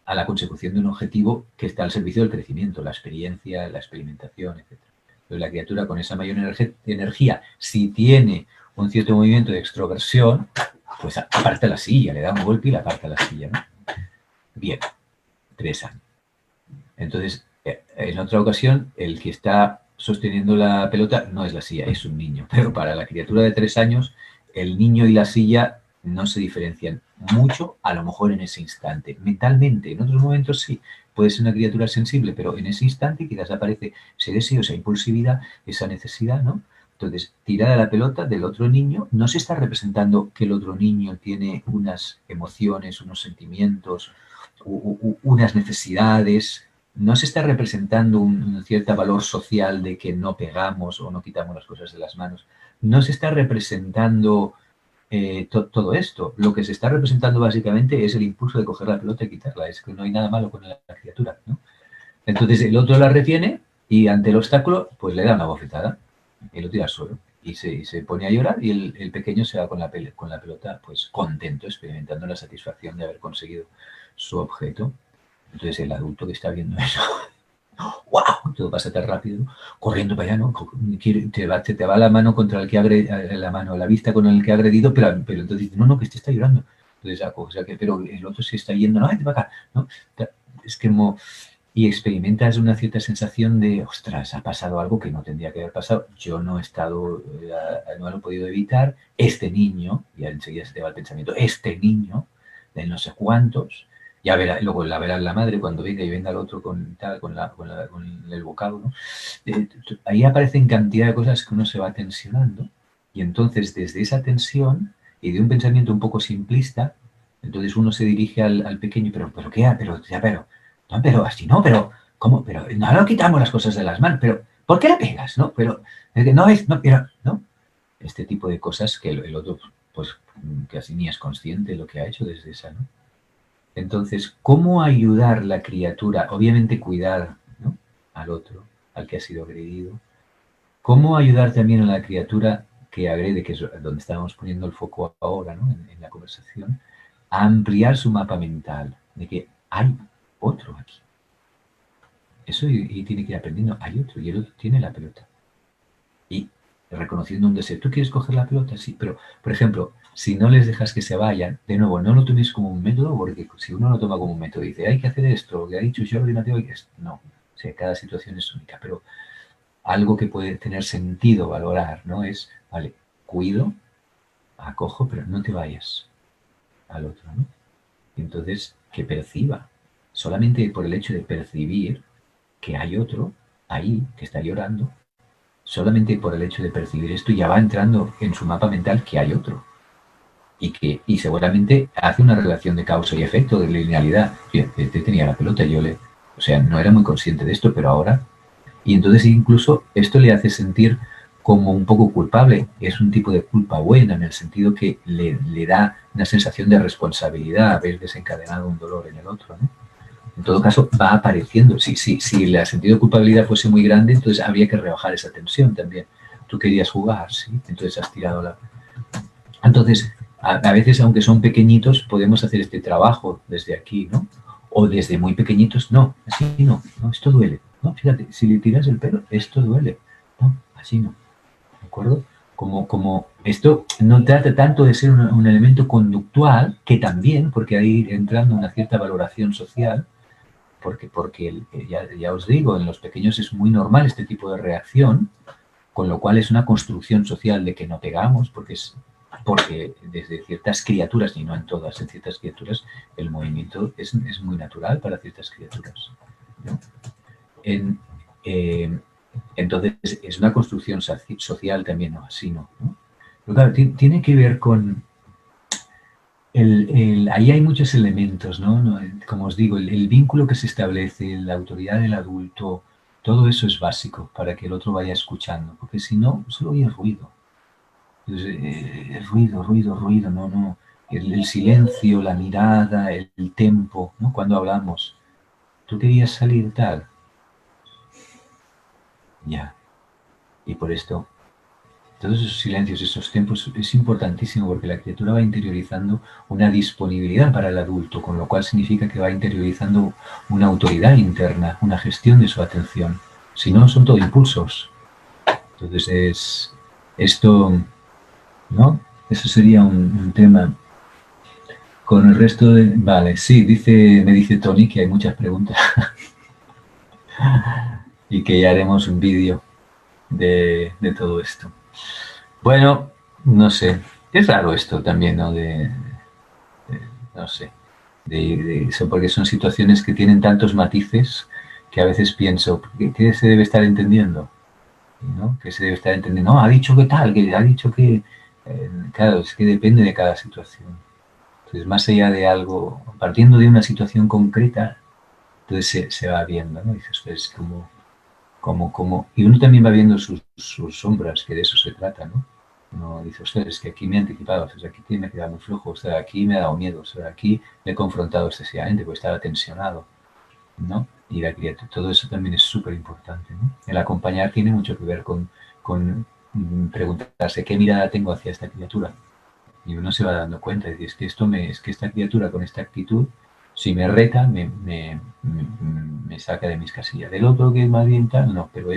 A: a la consecución de un objetivo que está al servicio del crecimiento, la experiencia, la experimentación, etc. Entonces la criatura con esa mayor energía, si tiene un cierto movimiento de extroversión, pues aparta la silla, le da un golpe y la aparta la silla, ¿no? Bien, 3 años. Entonces, en otra ocasión, el que está sosteniendo la pelota no es la silla, es un niño. Pero para la criatura de 3 años, el niño y la silla no se diferencian mucho, a lo mejor en ese instante. Mentalmente, en otros momentos sí, puede ser una criatura sensible, pero en ese instante quizás aparece ese deseo, esa impulsividad, esa necesidad, ¿no? Entonces, tirada la pelota del otro niño, no se está representando que el otro niño tiene unas emociones, unos sentimientos, unas necesidades, no se está representando un cierto valor social de que no pegamos o no quitamos las cosas de las manos, no se está representando todo esto. Lo que se está representando básicamente es el impulso de coger la pelota y quitarla. Es que no hay nada malo con la criatura, ¿no? Entonces el otro la retiene y ante el obstáculo pues le da una bofetada y lo tira al suelo. Y se pone a llorar y el pequeño se va con la pelota pues contento, experimentando la satisfacción de haber conseguido su objeto. Entonces el adulto que está viendo eso, ¡wow! Todo pasa tan rápido, corriendo para allá, ¿no? Te va la mano contra el que la vista con el que ha agredido, pero entonces dice, no, que este está llorando. Entonces, o sea, pero el otro se está yendo, no, vete para acá, ¿no? Es como, y experimentas una cierta sensación de, ostras, ha pasado algo que no tendría que haber pasado, yo no he estado, no lo he podido evitar, este niño, y enseguida se te va el pensamiento, este niño, de no sé cuántos, ya verá, luego la verá la madre cuando venga y venga el otro con el bocado, ¿no? Ahí aparecen cantidad de cosas que uno se va tensionando y entonces desde esa tensión y de un pensamiento un poco simplista, entonces uno se dirige al pequeño, pero ¿qué? No, pero así no, pero ¿cómo? Pero no lo quitamos las cosas de las manos, pero ¿por qué le pegas? No, pero no, pero no. Este tipo de cosas que el otro pues casi ni es consciente de lo que ha hecho desde esa, ¿no? Entonces, ¿cómo ayudar la criatura? Obviamente cuidar, ¿no?, al otro, al que ha sido agredido. ¿Cómo ayudar también a la criatura que agrede, que es donde estábamos poniendo el foco ahora, ¿no?, en la conversación, a ampliar su mapa mental de que hay otro aquí? Eso y tiene que ir aprendiendo, hay otro, y el otro tiene la pelota. Y reconociendo un deseo. ¿Tú quieres coger la pelota? Sí, pero, por ejemplo, si no les dejas que se vayan, de nuevo, no lo tomes como un método, porque si uno lo toma como un método y dice, hay que hacer esto, lo que ha dicho Jordi, no, no, o sea, cada situación es única, pero algo que puede tener sentido valorar, ¿no? Es, vale, cuido, acojo, pero no te vayas al otro, ¿no? Y entonces, que perciba, solamente por el hecho de percibir que hay otro ahí, que está llorando, solamente por el hecho de percibir esto ya va entrando en su mapa mental que hay otro. Y seguramente hace una relación de causa y efecto, de linealidad. Te tenía la pelota, o sea, no era muy consciente de esto, pero ahora. Y entonces incluso esto le hace sentir como un poco culpable. Es un tipo de culpa buena, en el sentido que le da una sensación de responsabilidad haber desencadenado un dolor en el otro, ¿no? En todo caso, va apareciendo. Si el sentido de culpabilidad fuese muy grande, entonces habría que rebajar esa tensión también. Tú querías jugar, ¿sí? Entonces has tirado la... Entonces, a veces, aunque son pequeñitos, podemos hacer este trabajo desde aquí, ¿no? O desde muy pequeñitos, no, así no, esto duele. No, fíjate, si le tiras el pelo, esto duele. No, así no. ¿De acuerdo? Como esto no trata tanto de ser un elemento conductual, que también, porque ahí entrando una cierta valoración social, porque ya os digo, en los pequeños es muy normal este tipo de reacción, con lo cual es una construcción social de que no pegamos, porque desde ciertas criaturas, y no en todas, en ciertas criaturas, el movimiento es muy natural para ciertas criaturas, ¿no? Eh, entonces, es una construcción social también, ¿no? Así, ¿no? Pero claro, tiene que ver con... ahí hay muchos elementos, ¿no? Como os digo, el vínculo que se establece, la autoridad del adulto, todo eso es básico para que el otro vaya escuchando, porque si no, solo oye ruido. Entonces, ruido, ruido, ruido, no. El silencio, la mirada, el tempo, ¿no? Cuando hablamos, tú querías salir tal, ya. Y por esto, todos esos silencios, esos tiempos, es importantísimo porque la criatura va interiorizando una disponibilidad para el adulto, con lo cual significa que va interiorizando una autoridad interna, una gestión de su atención. Si no, son todo impulsos. Entonces es esto, ¿no? Eso sería un tema. Con el resto de... Vale, sí, me dice Tony que hay muchas preguntas y que ya haremos un vídeo de todo esto. Bueno, no sé. Es raro esto también, ¿no? No sé. De eso, porque son situaciones que tienen tantos matices que a veces pienso, ¿qué se debe estar entendiendo? ¿No? ¿Qué se debe estar entendiendo? No, ha dicho que tal, que ha dicho que... claro, es que depende de cada situación. Entonces, más allá de algo, partiendo de una situación concreta, entonces se va viendo, ¿no? Dices, pues como... Y uno también va viendo sus sombras, que de eso se trata, ¿no? Uno dice, ostras, es que aquí me he anticipado, o sea, aquí me he quedado muy flojo, o sea, aquí me ha dado miedo, o sea, aquí me he confrontado excesivamente, porque estaba tensionado, ¿no? Y la criatura, todo eso también es súper importante, ¿no? El acompañar tiene mucho que ver con preguntarse qué mirada tengo hacia esta criatura. Y uno se va dando cuenta, es decir, es que esta criatura con esta actitud, si me reta, me saca de mis casillas. Del otro que es más bien tal, no, pero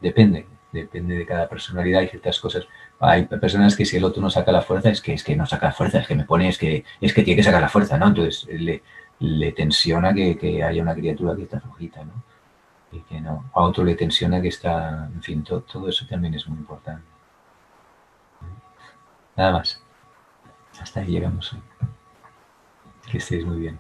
A: depende de cada personalidad y ciertas cosas. Hay personas que si el otro no saca la fuerza, es que no saca la fuerza, es que me pone, es que tiene que sacar la fuerza, ¿no? Entonces le tensiona que haya una criatura que está flojita, ¿no? Y que no. A otro le tensiona que está, en fin, todo eso también es muy importante. Nada más. Hasta ahí llegamos hoy. Que estéis muy bien.